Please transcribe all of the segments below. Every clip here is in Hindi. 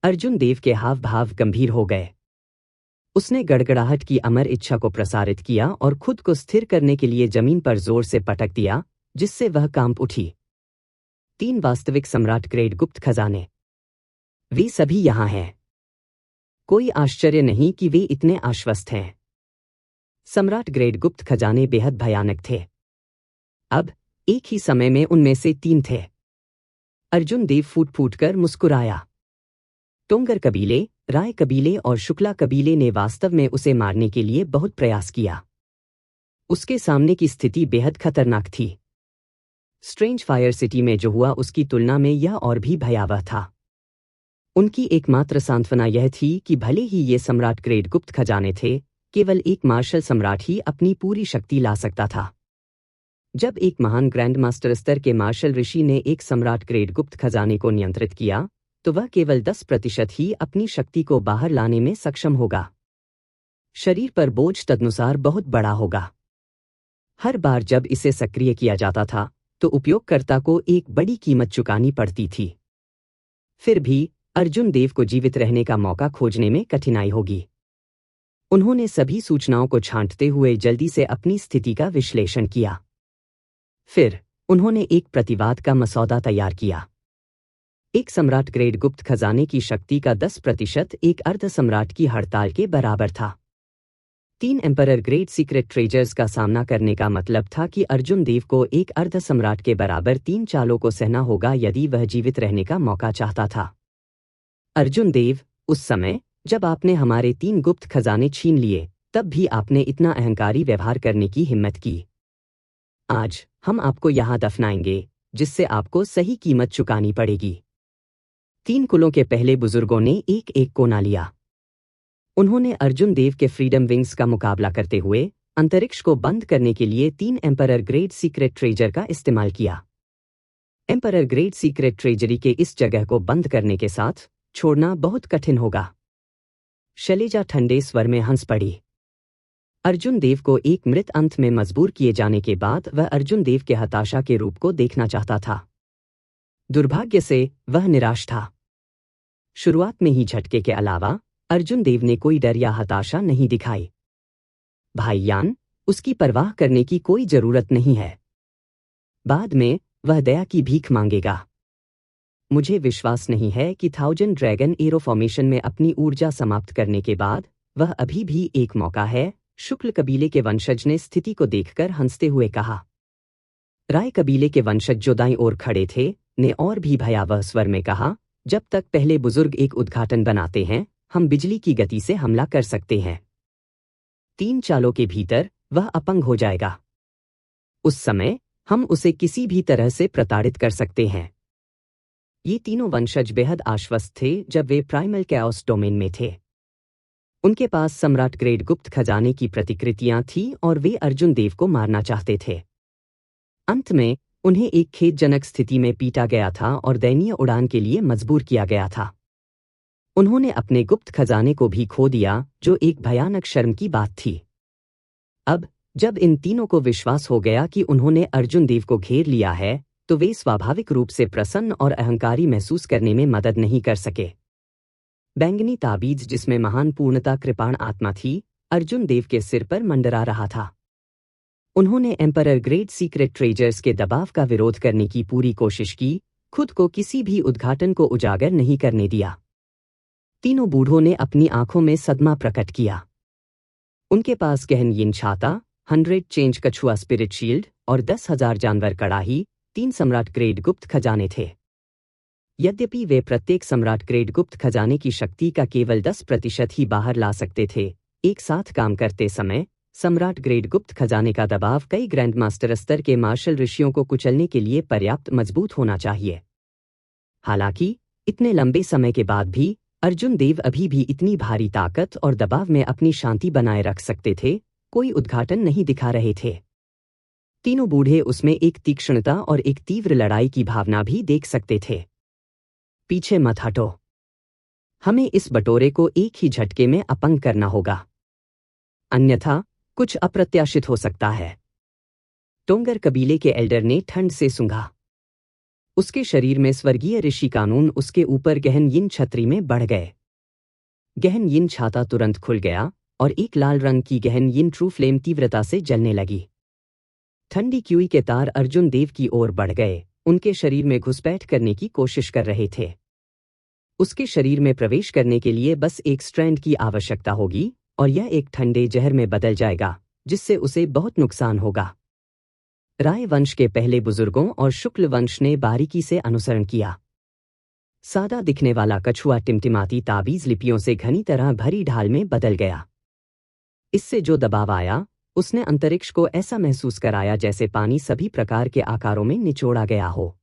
अर्जुन देव के हाव भाव गंभीर हो गए। उसने गड़गड़ाहट की अमर इच्छा को प्रसारित किया और खुद को स्थिर करने के लिए जमीन पर जोर से पटक दिया, जिससे वह कांप उठी। 3 वास्तविक सम्राट ग्रेट गुप्त खजाने। वे सभी यहाँ हैं। कोई आश्चर्य नहीं कि वे इतने आश्वस्त हैं। सम्राट ग्रेट गुप्त खजाने बेहद भयानक थे। अब एक ही समय में उनमें से 3 थे। अर्जुन देव फूट फूट कर मुस्कुराया। टोंगर कबीले, राय कबीले और शुक्ला कबीले ने वास्तव में उसे मारने के लिए बहुत प्रयास किया। उसके सामने की स्थिति बेहद खतरनाक थी। स्ट्रेंज फायर सिटी में जो हुआ उसकी तुलना में यह और भी भयावह था। उनकी एकमात्र सांत्वना यह थी कि भले ही ये सम्राट ग्रेट गुप्त खजाने थे, केवल एक मार्शल सम्राट ही अपनी पूरी शक्ति ला सकता था। जब एक महान ग्रैंड मास्टर स्तर के मार्शल ऋषि ने एक सम्राट ग्रेट गुप्त खजाने को नियंत्रित किया, तो वह केवल 10% ही अपनी शक्ति को बाहर लाने में सक्षम होगा। शरीर पर बोझ तदनुसार बहुत बड़ा होगा। हर बार जब इसे सक्रिय किया जाता था, तो उपयोगकर्ता को एक बड़ी कीमत चुकानी पड़ती थी। फिर भी अर्जुन देव को जीवित रहने का मौका खोजने में कठिनाई होगी। उन्होंने सभी सूचनाओं को छांटते हुए जल्दी से अपनी स्थिति का विश्लेषण किया। फिर उन्होंने एक प्रतिवाद का मसौदा तैयार किया। एक सम्राट ग्रेट गुप्त खजाने की शक्ति का 10% एक अर्ध सम्राट की हड़ताल के बराबर था। 3 एम्परर ग्रेट सीक्रेट ट्रेजर्स का सामना करने का मतलब था कि अर्जुन देव को एक अर्ध सम्राट के बराबर 3 चालों को सहना होगा यदि वह जीवित रहने का मौका चाहता था। अर्जुन देव, उस समय जब आपने हमारे 3 गुप्त खजाने छीन लिए, तब भी आपने इतना अहंकारी व्यवहार करने की हिम्मत की। आज हम आपको यहाँ दफनाएंगे, जिससे आपको सही कीमत चुकानी पड़ेगी। 3 कुलों के पहले बुजुर्गों ने एक एक कोना लिया। उन्होंने अर्जुन देव के फ्रीडम विंग्स का मुकाबला करते हुए अंतरिक्ष को बंद करने के लिए 3 एम्परर ग्रेट सीक्रेट ट्रेजर का इस्तेमाल किया। एम्परर ग्रेट सीक्रेट ट्रेजरी के इस जगह को बंद करने के साथ छोड़ना बहुत कठिन होगा। शैलेजा ठंडे स्वर में हंस पड़ी। अर्जुन देव को एक मृत अंत में मजबूर किए जाने के बाद वह अर्जुन देव के हताशा के रूप को देखना चाहता था। दुर्भाग्य से वह निराश था। शुरुआत में ही झटके के अलावा अर्जुन देव ने कोई डर या हताशा नहीं दिखाई। भाईयान, उसकी परवाह करने की कोई जरूरत नहीं है। बाद में वह दया की भीख मांगेगा। मुझे विश्वास नहीं है कि 1000 ड्रैगन एरो फॉर्मेशन में अपनी ऊर्जा समाप्त करने के बाद वह अभी भी एक मौका है, शुक्ल कबीले के वंशज ने स्थिति को देखकर हंसते हुए कहा। राय कबीले के वंशज जो दाईं ओर खड़े थे, ने और भी भयावह स्वर में कहा, जब तक पहले बुजुर्ग एक उद्घाटन बनाते हैं, हम बिजली की गति से हमला कर सकते हैं। 3 चालों के भीतर वह अपंग हो जाएगा। उस समय हम उसे किसी भी तरह से प्रताड़ित कर सकते हैं। ये तीनों वंशज बेहद आश्वस्त थे जब वे प्राइमल कैओस डोमेन में थे। उनके पास सम्राट ग्रेट गुप्त खजाने की प्रतिकृतियां थीं और वे अर्जुन देव को मारना चाहते थे। अंत में उन्हें एक खेदजनक स्थिति में पीटा गया था और दयनीय उड़ान के लिए मजबूर किया गया था। उन्होंने अपने गुप्त खजाने को भी खो दिया, जो एक भयानक शर्म की बात थी। अब जब इन तीनों को विश्वास हो गया कि उन्होंने अर्जुन देव को घेर लिया है, तो वे स्वाभाविक रूप से प्रसन्न और अहंकारी महसूस करने में मदद नहीं कर सके। बैंगनी ताबीज जिसमें महान पूर्णता कृपाण आत्मा थी, अर्जुन देव के सिर पर मंडरा रहा था। उन्होंने एम्परर ग्रेट सीक्रेट ट्रेजर्स के दबाव का विरोध करने की पूरी कोशिश की, खुद को किसी भी उद्घाटन को उजागर नहीं करने दिया। तीनों बूढ़ों ने अपनी आंखों में सदमा प्रकट किया। उनके पास गहन यिन छाता, 100 चेंज कछुआ स्पिरिट शील्ड और 10,000 जानवर कड़ाही, 3 सम्राट ग्रेट गुप्त खजाने थे। यद्यपि वे प्रत्येक सम्राट ग्रेट गुप्त खजाने की शक्ति का केवल 10% ही बाहर ला सकते थे, एक साथ काम करते समय सम्राट ग्रेट गुप्त खजाने का दबाव कई ग्रैंड मास्टर स्तर के मार्शल ऋषियों को कुचलने के लिए पर्याप्त मजबूत होना चाहिए। हालांकि इतने लंबे समय के बाद भी अर्जुन देव अभी भी इतनी भारी ताकत और दबाव में अपनी शांति बनाए रख सकते थे, कोई उद्घाटन नहीं दिखा रहे थे। तीनों बूढ़े उसमें एक तीक्ष्णता और एक तीव्र लड़ाई की भावना भी देख सकते थे। पीछे मत हटो। हमें इस बटोरे को एक ही झटके में अपंग करना होगा, अन्यथा कुछ अप्रत्याशित हो सकता है। टोंगर कबीले के एल्डर ने ठंड से सूंघा। उसके शरीर में स्वर्गीय ऋषि कानून उसके ऊपर गहन यिन छतरी में बढ़ गए। गहन यिन छाता तुरंत खुल गया और एक लाल रंग की गहन यिन ट्रू फ्लेम तीव्रता से जलने लगी। ठंडी क्यूई के तार अर्जुन देव की ओर बढ़ गए, उनके शरीर में घुसपैठ करने की कोशिश कर रहे थे। उसके शरीर में प्रवेश करने के लिए बस एक स्ट्रैंड की आवश्यकता होगी और यह एक ठंडे जहर में बदल जाएगा, जिससे उसे बहुत नुकसान होगा। राय वंश के पहले बुजुर्गों और शुक्ल वंश ने बारीकी से अनुसरण किया। सादा दिखने वाला कछुआ टिमटिमाती ताबीज लिपियों से घनी तरह भरी ढाल में बदल गया। इससे जो दबाव आया, उसने अंतरिक्ष को ऐसा महसूस कराया जैसे पानी सभी प्रकार के आकारों में निचोड़ा गया हो।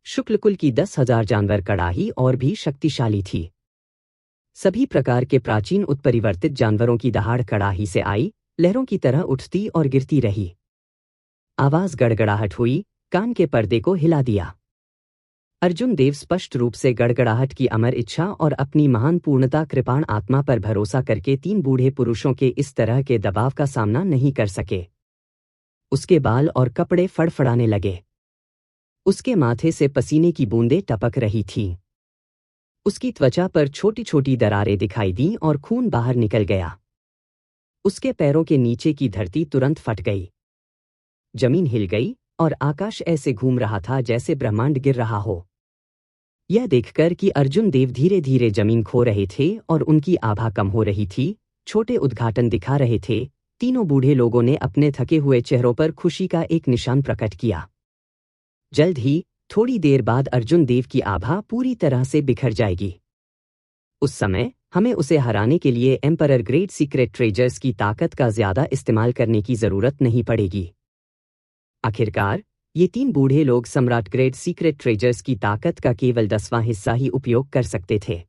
शुक्लकुल की 10,000 जानवर कड़ाही और भी शक्तिशाली थी। सभी प्रकार के प्राचीन उत्परिवर्तित जानवरों की दहाड़ कड़ाही से आई, लहरों की तरह उठती और गिरती रही। आवाज गड़गड़ाहट हुई, कान के पर्दे को हिला दिया। अर्जुन देव स्पष्ट रूप से गड़गड़ाहट की अमर इच्छा और अपनी महान पूर्णता कृपाण आत्मा पर भरोसा करके 3 बूढ़े पुरुषों के इस तरह के दबाव का सामना नहीं कर सके। उसके बाल और कपड़े फड़फड़ाने लगे। उसके माथे से पसीने की बूंदें टपक रही थीं। उसकी त्वचा पर छोटी छोटी दरारें दिखाई दीं और खून बाहर निकल गया। उसके पैरों के नीचे की धरती तुरंत फट गई। जमीन हिल गई और आकाश ऐसे घूम रहा था जैसे ब्रह्मांड गिर रहा हो। यह देखकर कि अर्जुन देव धीरे धीरे जमीन खो रहे थे और उनकी आभा कम हो रही थी, छोटे उद्घाटन दिखा रहे थे, तीनों बूढ़े लोगों ने अपने थके हुए चेहरों पर खुशी का एक निशान प्रकट किया। जल्द ही, थोड़ी देर बाद अर्जुन देव की आभा पूरी तरह से बिखर जाएगी। उस समय हमें उसे हराने के लिए एम्परर ग्रेट सीक्रेट ट्रेजर्स की ताकत का ज्यादा इस्तेमाल करने की जरूरत नहीं पड़ेगी। आखिरकार, ये 3 बूढ़े लोग सम्राट ग्रेट सीक्रेट ट्रेजर्स की ताकत का केवल 10वां हिस्सा ही उपयोग कर सकते थे।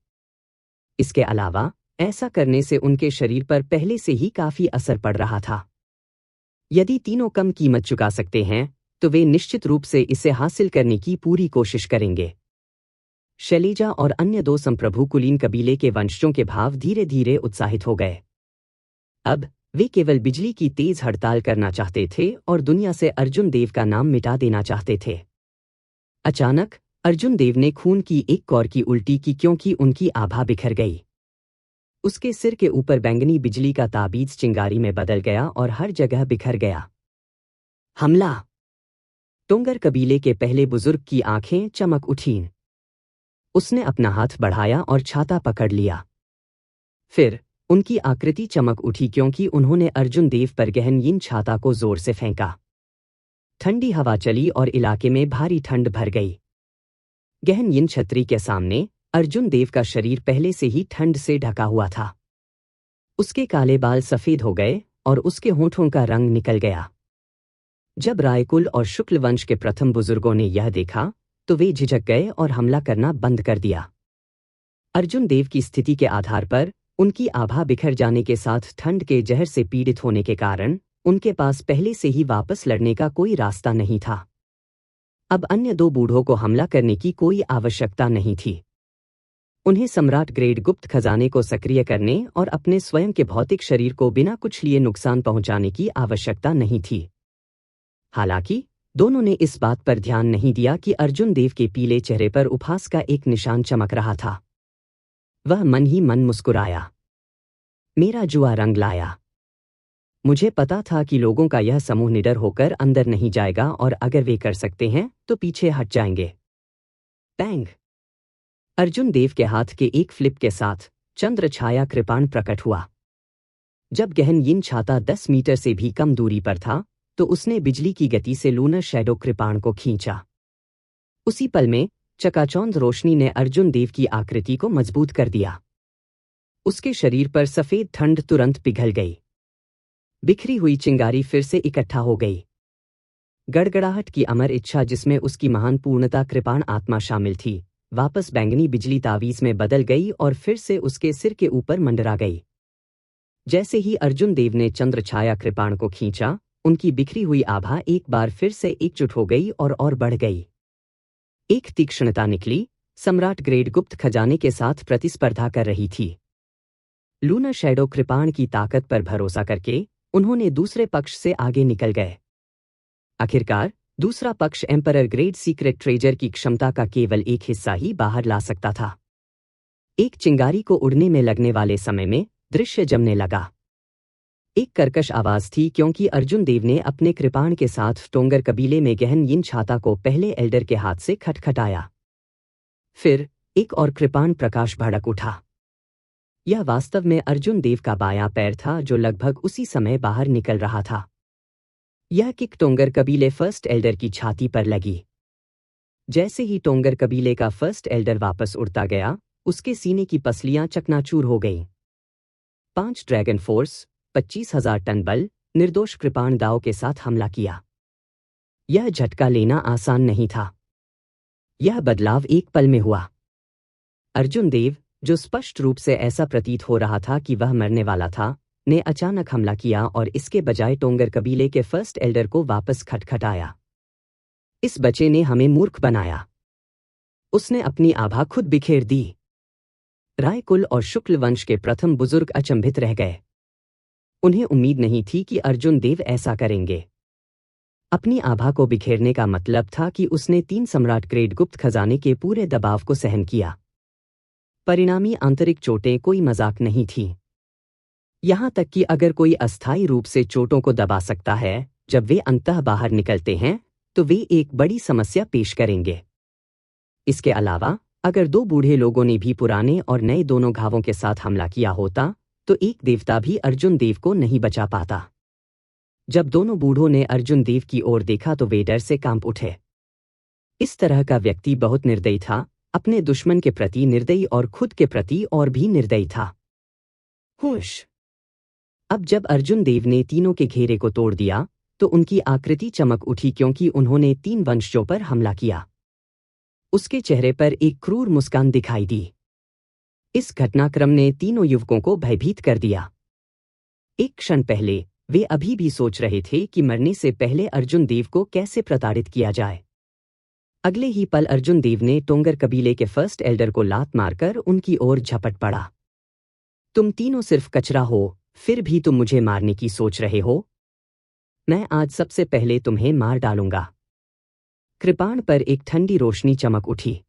इसके अलावा, ऐसा करने से उनके शरीर पर पहले से ही काफी असर पड़ रहा था। यदि तीनों कम कीमत चुका सकते हैं, तो वे निश्चित रूप से इसे हासिल करने की पूरी कोशिश करेंगे। शैलेजा और अन्य 2 संप्रभु कुलीन कबीले के वंशजों के भाव धीरे धीरे उत्साहित हो गए। अब वे केवल बिजली की तेज हड़ताल करना चाहते थे और दुनिया से अर्जुन देव का नाम मिटा देना चाहते थे। अचानक अर्जुन देव ने खून की एक कौर की उल्टी की क्योंकि उनकी आभा बिखर गई। उसके सिर के ऊपर बैंगनी बिजली का ताबीज चिंगारी में बदल गया और हर जगह बिखर गया। हमला! टोंगर कबीले के पहले बुजुर्ग की आंखें चमक उठीं। उसने अपना हाथ बढ़ाया और छाता पकड़ लिया। फिर उनकी आकृति चमक उठी क्योंकि उन्होंने अर्जुन देव पर गहन यिन छाता को जोर से फेंका। ठंडी हवा चली और इलाके में भारी ठंड भर गई। गहन यिन छतरी के सामने अर्जुन देव का शरीर पहले से ही ठंड से ढका हुआ था। उसके काले बाल सफेद हो गए और उसके होठों का रंग निकल गया। जब रायकुल और शुक्ल वंश के प्रथम बुजुर्गों ने यह देखा, तो वे झिझक गए और हमला करना बंद कर दिया। अर्जुन देव की स्थिति के आधार पर उनकी आभा बिखर जाने के साथ ठंड के जहर से पीड़ित होने के कारण उनके पास पहले से ही वापस लड़ने का कोई रास्ता नहीं था। अब अन्य 2 बूढ़ों को हमला करने की कोई आवश्यकता नहीं थी। उन्हें सम्राट ग्रेड गुप्त खजाने को सक्रिय करने और अपने स्वयं के भौतिक शरीर को बिना कुछ लिए नुकसान पहुंचाने की आवश्यकता नहीं थी। हालांकि दोनों ने इस बात पर ध्यान नहीं दिया कि अर्जुन देव के पीले चेहरे पर उपहास का एक निशान चमक रहा था। वह मन ही मन मुस्कुराया। मेरा जुआ रंग लाया। मुझे पता था कि लोगों का यह समूह निडर होकर अंदर नहीं जाएगा और अगर वे कर सकते हैं तो पीछे हट जाएंगे। पैंग! अर्जुन देव के हाथ के एक फ्लिप के साथ चंद्र छाया कृपाण प्रकट हुआ। जब गहन यिन छाता 10 मीटर से भी कम दूरी पर था, तो उसने बिजली की गति से लूनर शैडो कृपाण को खींचा। उसी पल में चकाचौंध रोशनी ने अर्जुन देव की आकृति को मजबूत कर दिया। उसके शरीर पर सफेद ठंड तुरंत पिघल गई। बिखरी हुई चिंगारी फिर से इकट्ठा हो गई। गड़गड़ाहट की अमर इच्छा जिसमें उसकी महान पूर्णता कृपाण आत्मा शामिल थी, वापस बैंगनी बिजली तावीज में बदल गई और फिर से उसके सिर के ऊपर मंडरा गई। जैसे ही अर्जुन देव ने चंद्र छाया कृपाण को खींचा, उनकी बिखरी हुई आभा एक बार फिर से एकजुट हो गई और बढ़ गई। एक तीक्ष्णता निकली, सम्राट ग्रेड गुप्त खजाने के साथ प्रतिस्पर्धा कर रही थी। लूनर शैडो कृपाण की ताकत पर भरोसा करके उन्होंने दूसरे पक्ष से आगे निकल गए। आखिरकार दूसरा पक्ष एम्परर ग्रेड सीक्रेट ट्रेजर की क्षमता का केवल एक हिस्सा ही बाहर ला सकता था। एक चिंगारी को उड़ने में लगने वाले समय में दृश्य जमने लगा। एक कर्कश आवाज थी क्योंकि अर्जुन देव ने अपने कृपाण के साथ टोंगर कबीले में गहन यिन छाता को पहले एल्डर के हाथ से खटखटाया। फिर एक और कृपाण प्रकाश भड़क उठा। यह वास्तव में अर्जुन देव का बायां पैर था जो लगभग उसी समय बाहर निकल रहा था। यह किक टोंगर कबीले फर्स्ट एल्डर की छाती पर लगी। जैसे ही टोंगर कबीले का फर्स्ट एल्डर वापस उड़ता गया, उसके सीने की पसलियां चकनाचूर हो गईं। 5 ड्रैगन फोर्स, 25,000 टन बल, निर्दोष कृपाण दाव के साथ हमला किया। यह झटका लेना आसान नहीं था। यह बदलाव एक पल में हुआ। अर्जुन देव, जो स्पष्ट रूप से ऐसा प्रतीत हो रहा था कि वह मरने वाला था, ने अचानक हमला किया और इसके बजाय टोंगर कबीले के फर्स्ट एल्डर को वापस खटखटाया। इस बच्चे ने हमें मूर्ख बनाया। उसने अपनी आभा खुद बिखेर दी। रायकुल और शुक्ल वंश के प्रथम बुजुर्ग अचंभित रह गए। उन्हें उम्मीद नहीं थी कि अर्जुन देव ऐसा करेंगे। अपनी आभा को बिखेरने का मतलब था कि उसने 3 सम्राट ग्रेड गुप्त खजाने के पूरे दबाव को सहन किया। परिणामी आंतरिक चोटें कोई मजाक नहीं थीं। यहां तक कि अगर कोई अस्थायी रूप से चोटों को दबा सकता है, जब वे अंततः बाहर निकलते हैं, तो वे एक बड़ी समस्या पेश करेंगे। इसके अलावा, अगर 2 बूढ़े लोगों ने भी पुराने और नए दोनों घावों के साथ हमला किया होता, तो एक देवता भी अर्जुन देव को नहीं बचा पाता। जब दोनों बूढ़ों ने अर्जुन देव की ओर देखा तो वे डर से कांप उठे। इस तरह का व्यक्ति बहुत निर्दयी था, अपने दुश्मन के प्रति निर्दयी और खुद के प्रति और भी निर्दयी था। हुश! अब जब अर्जुन देव ने तीनों के घेरे को तोड़ दिया, तो उनकी आकृति चमक उठी क्योंकि उन्होंने 3 वंशजों पर हमला किया। उसके चेहरे पर एक क्रूर मुस्कान दिखाई दी। इस घटनाक्रम ने तीनों युवकों को भयभीत कर दिया। एक क्षण पहले वे अभी भी सोच रहे थे कि मरने से पहले अर्जुन देव को कैसे प्रताड़ित किया जाए। अगले ही पल अर्जुन देव ने टोंगर कबीले के फर्स्ट एल्डर को लात मारकर उनकी ओर झपट पड़ा। तुम तीनों सिर्फ कचरा हो, फिर भी तुम मुझे मारने की सोच रहे हो? मैं आज सबसे पहले तुम्हें मार डालूंगा। कृपाण पर एक ठंडी रोशनी चमक उठी।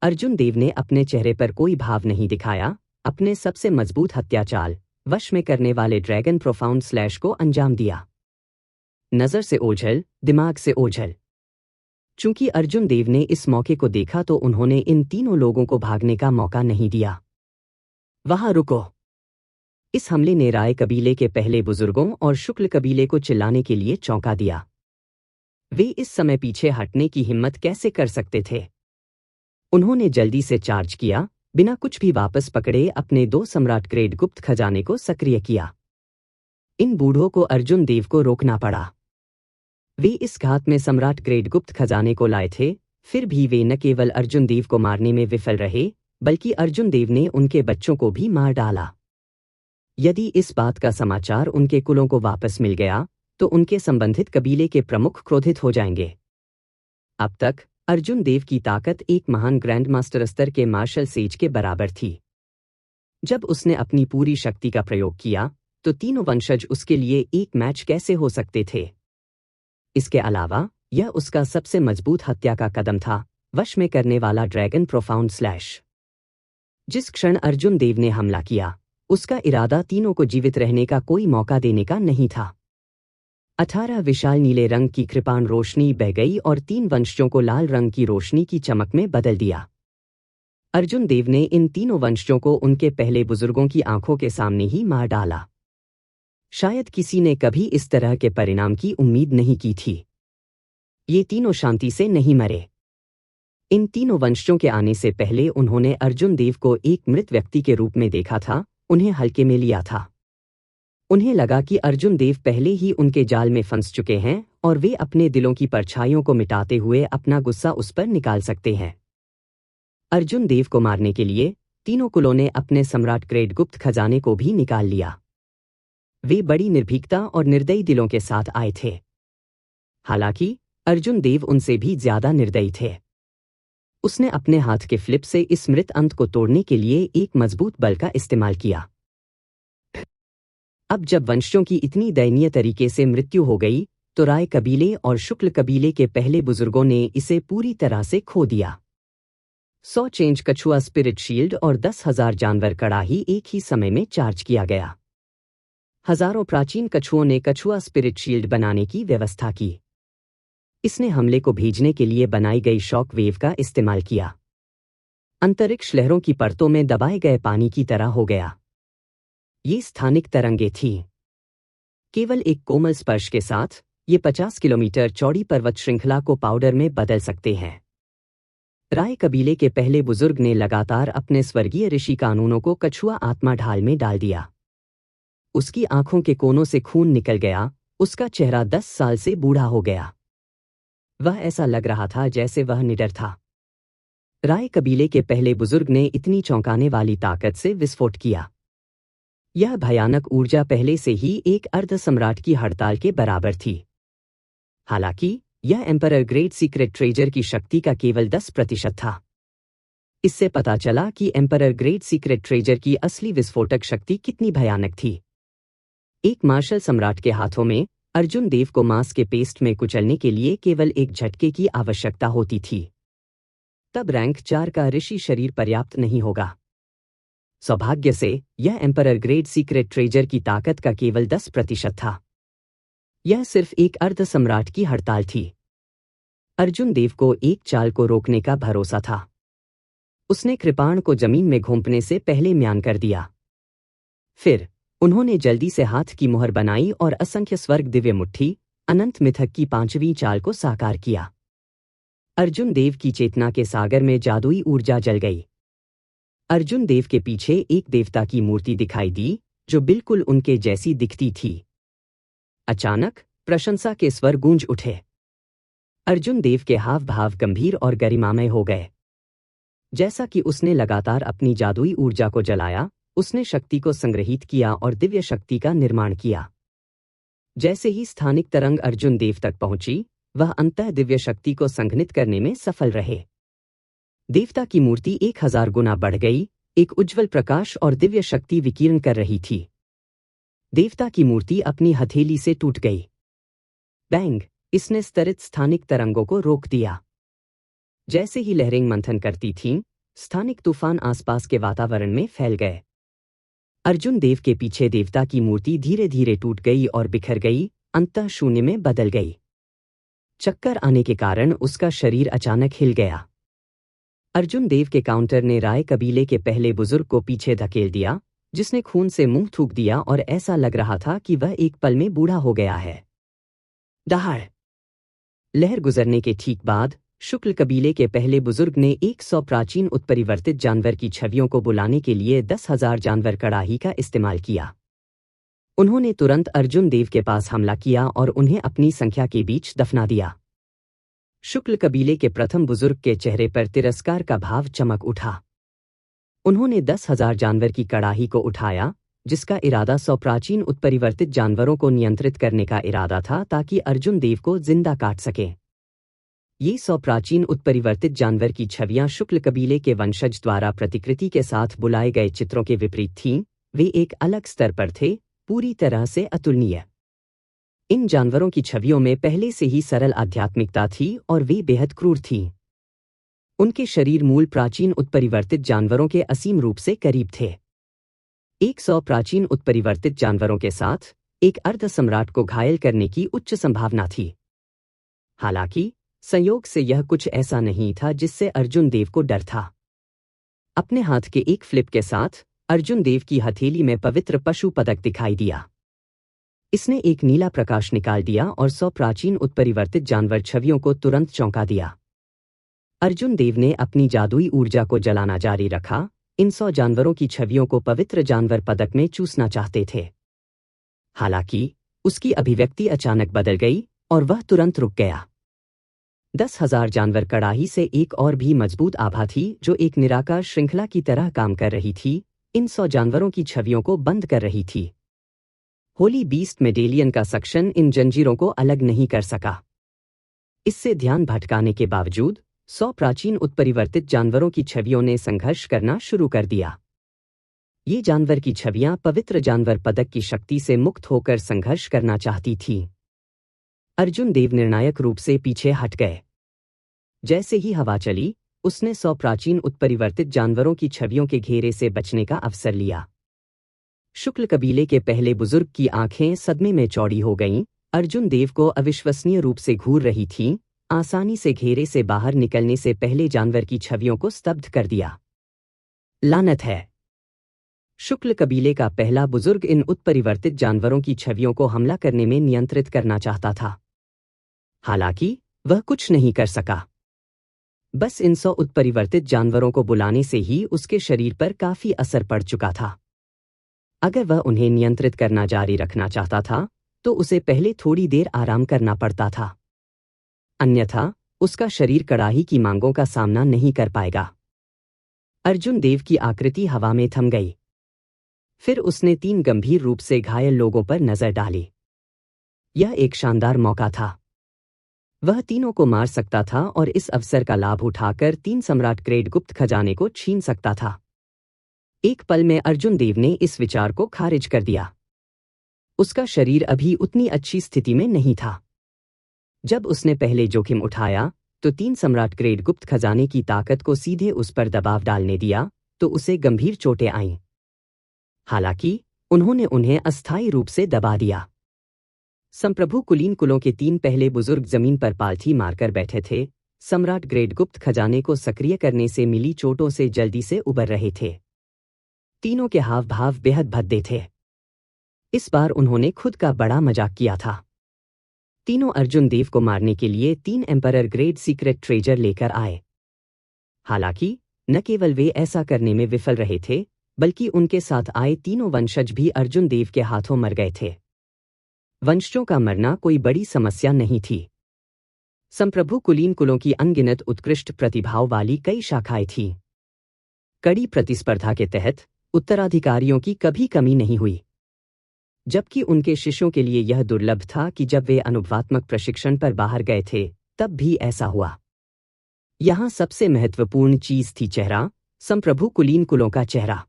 अर्जुन देव ने अपने चेहरे पर कोई भाव नहीं दिखाया, अपने सबसे मजबूत हत्याचाल, वश में करने वाले ड्रैगन प्रोफाउंड स्लैश को अंजाम दिया। नजर से ओझल, दिमाग से ओझल। चूंकि अर्जुन देव ने इस मौके को देखा तो उन्होंने इन तीनों लोगों को भागने का मौका नहीं दिया। वहां रुको! इस हमले ने राय कबीले के पहले बुजुर्गों और शुक्ल कबीले को चिल्लाने के लिए चौंका दिया। वे इस समय पीछे हटने की हिम्मत कैसे कर सकते थे? उन्होंने जल्दी से चार्ज किया, बिना कुछ भी वापस पकड़े अपने 2 सम्राट ग्रेड गुप्त खजाने को सक्रिय किया। इन बूढ़ों को अर्जुन देव को रोकना पड़ा। वे इस घात में सम्राट ग्रेड गुप्त खजाने को लाए थे, फिर भी वे न केवल अर्जुन देव को मारने में विफल रहे, बल्कि अर्जुन देव ने उनके बच्चों को भी मार डाला। यदि इस बात का समाचार उनके कुलों को वापस मिल गया, तो उनके संबंधित कबीले के प्रमुख क्रोधित हो जाएंगे। अब तक अर्जुन देव की ताकत एक महान ग्रैंड मास्टर स्तर के मार्शल सेज के बराबर थी। जब उसने अपनी पूरी शक्ति का प्रयोग किया, तो तीनों वंशज उसके लिए एक मैच कैसे हो सकते थे? इसके अलावा, यह उसका सबसे मजबूत हत्या का कदम था, वश में करने वाला ड्रैगन प्रोफाउंड स्लैश। जिस क्षण अर्जुन देव ने हमला किया, उसका इरादा तीनों को जीवित रहने का कोई मौका देने का नहीं था। 18 विशाल नीले रंग की कृपाण रोशनी बह गई और 3 वंशजों को लाल रंग की रोशनी की चमक में बदल दिया। अर्जुन देव ने इन तीनों वंशजों को उनके पहले बुजुर्गों की आंखों के सामने ही मार डाला। शायद किसी ने कभी इस तरह के परिणाम की उम्मीद नहीं की थी। ये तीनों शांति से नहीं मरे। इन तीनों वंशजों के आने से पहले उन्होंने अर्जुन देव को एक मृत व्यक्ति के रूप में देखा था, उन्हें हल्के में लिया था। उन्हें लगा कि अर्जुन देव पहले ही उनके जाल में फंस चुके हैं और वे अपने दिलों की परछाइयों को मिटाते हुए अपना गुस्सा उस पर निकाल सकते हैं। अर्जुन देव को मारने के लिए तीनों कुलों ने अपने सम्राट ग्रेड गुप्त खजाने को भी निकाल लिया। वे बड़ी निर्भीकता और निर्दयी दिलों के साथ आए थे। हालांकि अर्जुन देव उनसे भी ज्यादा निर्दयी थे। उसने अपने हाथ के फ्लिप से इस मृत अंत को तोड़ने के लिए एक मजबूत बल का इस्तेमाल किया। अब जब वंशजों की इतनी दयनीय तरीके से मृत्यु हो गई, तो राय कबीले और शुक्ल कबीले के पहले बुजुर्गों ने इसे पूरी तरह से खो दिया। 100 चेंज कछुआ स्पिरिट शील्ड और 10,000 जानवर कड़ाही एक ही समय में चार्ज किया गया। हजारों प्राचीन कछुओं ने कछुआ स्पिरिट शील्ड बनाने की व्यवस्था की। इसने हमले को भेजने के लिए बनाई गई शॉक वेव का इस्तेमाल किया। अंतरिक्ष लहरों की परतों में दबाए गए पानी की तरह हो गया। ये स्थानिक तरंगे थीं। केवल एक कोमल स्पर्श के साथ ये 50 किलोमीटर चौड़ी पर्वत श्रृंखला को पाउडर में बदल सकते हैं। राय कबीले के पहले बुजुर्ग ने लगातार अपने स्वर्गीय ऋषि कानूनों को कछुआ आत्मा ढाल में डाल दिया। उसकी आंखों के कोनों से खून निकल गया, उसका चेहरा 10 साल से बूढ़ा हो गया। वह ऐसा लग रहा था जैसे वह निडर था। राय कबीले के पहले बुजुर्ग ने इतनी चौंकाने वाली ताकत से विस्फोट किया। यह भयानक ऊर्जा पहले से ही एक अर्ध सम्राट की हड़ताल के बराबर थी। हालांकि यह एम्परर ग्रेट सीक्रेट ट्रेजर की शक्ति का केवल 10% था। इससे पता चला कि एम्परर ग्रेट सीक्रेट ट्रेजर की असली विस्फोटक शक्ति कितनी भयानक थी। एक मार्शल सम्राट के हाथों में अर्जुन देव को मांस के पेस्ट में कुचलने के लिए केवल एक झटके की आवश्यकता होती थी। तब रैंक 4 का ऋषि शरीर पर्याप्त नहीं होगा। सौभाग्य से यह एम्परर ग्रेट सीक्रेट ट्रेजर की ताकत का केवल 10% था। यह सिर्फ एक अर्ध सम्राट की हड़ताल थी। अर्जुन देव को एक चाल को रोकने का भरोसा था। उसने कृपाण को जमीन में घोंपने से पहले म्यान कर दिया। फिर उन्होंने जल्दी से हाथ की मुहर बनाई और असंख्य स्वर्ग दिव्य मुट्ठी अनंत मिथक की 5वीं चाल को साकार किया। अर्जुन देव की चेतना के सागर में जादुई ऊर्जा जल गई। अर्जुन देव के पीछे एक देवता की मूर्ति दिखाई दी जो बिल्कुल उनके जैसी दिखती थी। अचानक प्रशंसा के स्वर गूंज उठे। अर्जुन देव के हाव भाव गंभीर और गरिमामय हो गए। जैसा कि उसने लगातार अपनी जादुई ऊर्जा को जलाया, उसने शक्ति को संग्रहित किया और दिव्य शक्ति का निर्माण किया। जैसे ही स्थानिक तरंग अर्जुन देव तक पहुंची, वह अंततः दिव्य शक्ति को संघनित करने में सफल रहे। देवता की मूर्ति 1000 गुना बढ़ गई, एक उज्ज्वल प्रकाश और दिव्य शक्ति विकीर्ण कर रही थी। देवता की मूर्ति अपनी हथेली से टूट गई। बैंग! इसने स्तरित स्थानिक तरंगों को रोक दिया। जैसे ही लहरें मंथन करती थीं, स्थानिक तूफान आसपास के वातावरण में फैल गए। अर्जुन देव के पीछे देवता की मूर्ति धीरे धीरे टूट गई और बिखर गई, अंततः शून्य में बदल गई। चक्कर आने के कारण उसका शरीर अचानक हिल गया। अर्जुन देव के काउंटर ने राय कबीले के पहले बुजुर्ग को पीछे धकेल दिया, जिसने खून से मुंह थूक दिया और ऐसा लग रहा था कि वह एक पल में बूढ़ा हो गया है। दहाड़! लहर गुजरने के ठीक बाद शुक्ल कबीले के पहले बुजुर्ग ने 100 प्राचीन उत्परिवर्तित जानवर की छवियों को बुलाने के लिए 10,000 जानवर कड़ाही का इस्तेमाल किया। उन्होंने तुरंत अर्जुन देव के पास हमला किया और उन्हें अपनी संख्या के बीच दफना दिया। शुक्ल कबीले के प्रथम बुजुर्ग के चेहरे पर तिरस्कार का भाव चमक उठा। उन्होंने 10,000 जानवर की कड़ाही को उठाया, जिसका इरादा 100 प्राचीन उत्परिवर्तित जानवरों को नियंत्रित करने का इरादा था ताकि अर्जुन देव को जिंदा काट सके। ये 100 प्राचीन उत्परिवर्तित जानवर की छवियां शुक्ल कबीले के वंशज द्वारा प्रतिकृति के साथ बुलाए गए चित्रों के विपरीत थीं। वे एक अलग स्तर पर थे, पूरी तरह से अतुलनीय। इन जानवरों की छवियों में पहले से ही सरल आध्यात्मिकता थी और वे बेहद क्रूर थीं। उनके शरीर मूल प्राचीन उत्परिवर्तित जानवरों के असीम रूप से करीब थे। 100 प्राचीन उत्परिवर्तित जानवरों के साथ एक अर्ध सम्राट को घायल करने की उच्च संभावना थी। हालांकि संयोग से यह कुछ ऐसा नहीं था जिससे अर्जुन देव को डर था। अपने हाथ के एक फ्लिप के साथ अर्जुन देव की हथेली में पवित्र पशु पदक दिखाई दिया। इसने एक नीला प्रकाश निकाल दिया और 100 प्राचीन उत्परिवर्तित जानवर छवियों को तुरंत चौंका दिया। अर्जुन देव ने अपनी जादुई ऊर्जा को जलाना जारी रखा, इन 100 जानवरों की छवियों को पवित्र जानवर पदक में चूसना चाहते थे। हालांकि उसकी अभिव्यक्ति अचानक बदल गई और वह तुरंत रुक गया। 10,000 जानवर कड़ाही से एक और भी मजबूत आभा थी जो एक निराकार श्रृंखला की तरह काम कर रही थी, इन 100 जानवरों की छवियों को बंद कर रही थी। होली बीस्ट मेडेलियन का सक्शन इन जंजीरों को अलग नहीं कर सका। इससे ध्यान भटकाने के बावजूद 100 प्राचीन उत्परिवर्तित जानवरों की छवियों ने संघर्ष करना शुरू कर दिया। ये जानवर की छवियां पवित्र जानवर पदक की शक्ति से मुक्त होकर संघर्ष करना चाहती थीं। अर्जुन देव निर्णायक रूप से पीछे हट गए। जैसे ही हवा चली, उसने 100 प्राचीन उत्परिवर्तित जानवरों की छवियों के घेरे से बचने का अवसर लिया। शुक्ल कबीले के पहले बुजुर्ग की आंखें सदमे में चौड़ी हो गईं। अर्जुन देव को अविश्वसनीय रूप से घूर रही थीं, आसानी से घेरे से बाहर निकलने से पहले जानवर की छवियों को स्तब्ध कर दिया। लानत है! शुक्ल कबीले का पहला बुजुर्ग इन उत्परिवर्तित जानवरों की छवियों को हमला करने में नियंत्रित करना चाहता था। हालांकि वह कुछ नहीं कर सका। बस इन 100 उत्परिवर्तित जानवरों को बुलाने से ही उसके शरीर पर काफी असर पड़ चुका था। अगर वह उन्हें नियंत्रित करना जारी रखना चाहता था तो उसे पहले थोड़ी देर आराम करना पड़ता था, अन्यथा उसका शरीर कड़ाही की मांगों का सामना नहीं कर पाएगा। अर्जुन देव की आकृति हवा में थम गई। फिर उसने 3 गंभीर रूप से घायल लोगों पर नजर डाली। यह एक शानदार मौका था। वह तीनों को मार सकता था और इस अवसर का लाभ उठाकर 3 सम्राट ग्रेड गुप्त खजाने को छीन सकता था। एक पल में अर्जुन देव ने इस विचार को खारिज कर दिया। उसका शरीर अभी उतनी अच्छी स्थिति में नहीं था। जब उसने पहले जोखिम उठाया तो 3 सम्राट ग्रेड गुप्त खजाने की ताकत को सीधे उस पर दबाव डालने दिया तो उसे गंभीर चोटें आईं। हालांकि उन्होंने उन्हें अस्थायी रूप से दबा दिया। संप्रभु कुलीन कुलों के 3 पहले बुजुर्ग जमीन पर पालथी मारकर बैठे थे, सम्राट ग्रेड गुप्त खजाने को सक्रिय करने से मिली चोटों से जल्दी से उबर रहे थे। तीनों के हाव भाव बेहद भद्दे थे। इस बार उन्होंने खुद का बड़ा मजाक किया था। तीनों अर्जुन देव को मारने के लिए 3 एम्परर ग्रेड सीक्रेट ट्रेजर लेकर आए। हालांकि न केवल वे ऐसा करने में विफल रहे थे, बल्कि उनके साथ आए तीनों वंशज भी अर्जुन देव के हाथों मर गए थे। वंशजों का मरना कोई बड़ी समस्या नहीं थी। संप्रभु कुलीन कुलों की अनगिनत उत्कृष्ट प्रतिभाओं वाली कई शाखाएं थीं। कड़ी प्रतिस्पर्धा के तहत उत्तराधिकारियों की कभी कमी नहीं हुई, जबकि उनके शिष्यों के लिए यह दुर्लभ था कि जब वे अनुभवात्मक प्रशिक्षण पर बाहर गए थे तब भी ऐसा हुआ। यहां सबसे महत्वपूर्ण चीज थी चेहरा, संप्रभु कुलीन कुलों का चेहरा।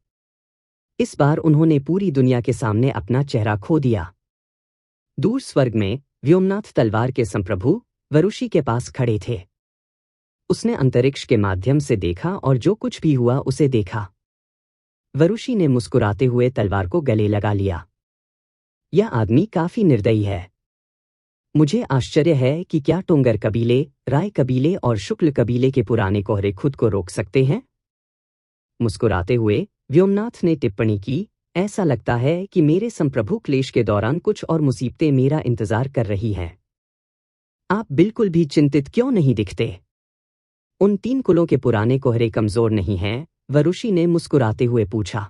इस बार उन्होंने पूरी दुनिया के सामने अपना चेहरा खो दिया। दूर स्वर्ग में व्योमनाथ तलवार के संप्रभु वरुषि के पास खड़े थे। उसने अंतरिक्ष के माध्यम से देखा और जो कुछ भी हुआ उसे देखा। वरुषि ने मुस्कुराते हुए तलवार को गले लगा लिया। यह आदमी काफी निर्दयी है। मुझे आश्चर्य है कि क्या टोंगर कबीले, राय कबीले और शुक्ल कबीले के पुराने कोहरे खुद को रोक सकते हैं। मुस्कुराते हुए व्योमनाथ ने टिप्पणी की, ऐसा लगता है कि मेरे संप्रभु क्लेश के दौरान कुछ और मुसीबतें मेरा इंतजार कर रही हैं। आप बिल्कुल भी चिंतित क्यों नहीं दिखते? उन 3 कुलों के पुराने कोहरे कमजोर नहीं हैं? वरुषि ने मुस्कुराते हुए पूछा।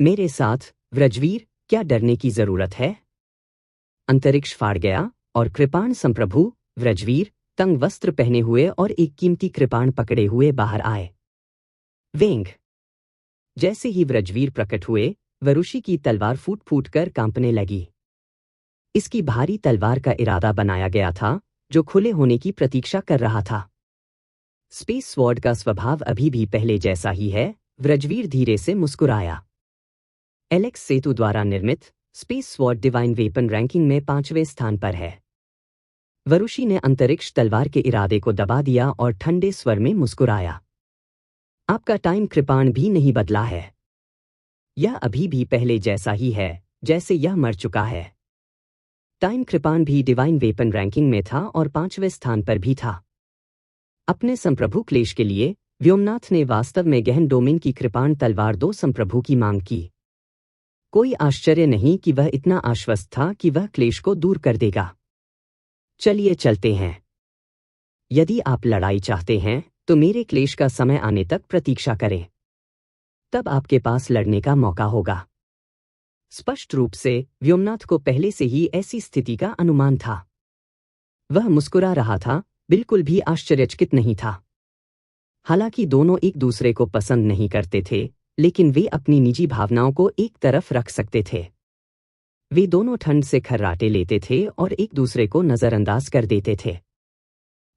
मेरे साथ व्रजवीर, क्या डरने की जरूरत है? अंतरिक्ष फाड़ गया और कृपाण संप्रभु व्रजवीर तंग वस्त्र पहने हुए और एक कीमती कृपाण पकड़े हुए बाहर आए। वेंग! जैसे ही व्रजवीर प्रकट हुए, वरुषि की तलवार फूट फूट कर कांपने लगी। इसकी भारी तलवार का इरादा बनाया गया था, जो खुले होने की प्रतीक्षा कर रहा था। स्पेस स्वॉर्ड का स्वभाव अभी भी पहले जैसा ही है। व्रजवीर धीरे से मुस्कुराया। एलेक्स सेतु द्वारा निर्मित space sword divine weapon ranking में 5वें स्थान पर है। वरुषि ने अंतरिक्ष तलवार के इरादे को दबा दिया और ठंडे स्वर में मुस्कुराया। आपका टाइम कृपाण भी नहीं बदला है। यह अभी भी पहले जैसा ही है, जैसे यह मर चुका है। टाइम कृपाण भी डिवाइन वेपन रैंकिंग में था और 5वें स्थान पर भी था। अपने संप्रभु क्लेश के लिए व्योमनाथ ने वास्तव में गहन डोमेन की कृपाण तलवार 2 संप्रभु की मांग की। कोई आश्चर्य नहीं कि वह इतना आश्वस्त था कि वह क्लेश को दूर कर देगा। चलिए चलते हैं। यदि आप लड़ाई चाहते हैं तो मेरे क्लेश का समय आने तक प्रतीक्षा करें। तब आपके पास लड़ने का मौका होगा। स्पष्ट रूप से व्योमनाथ को पहले से ही ऐसी स्थिति का अनुमान था। वह मुस्कुरा रहा था, बिल्कुल भी आश्चर्यचकित नहीं था। हालांकि दोनों एक दूसरे को पसंद नहीं करते थे, लेकिन वे अपनी निजी भावनाओं को एक तरफ रख सकते थे। वे दोनों ठंड से खर्राटे लेते थे और एक दूसरे को नजरअंदाज कर देते थे।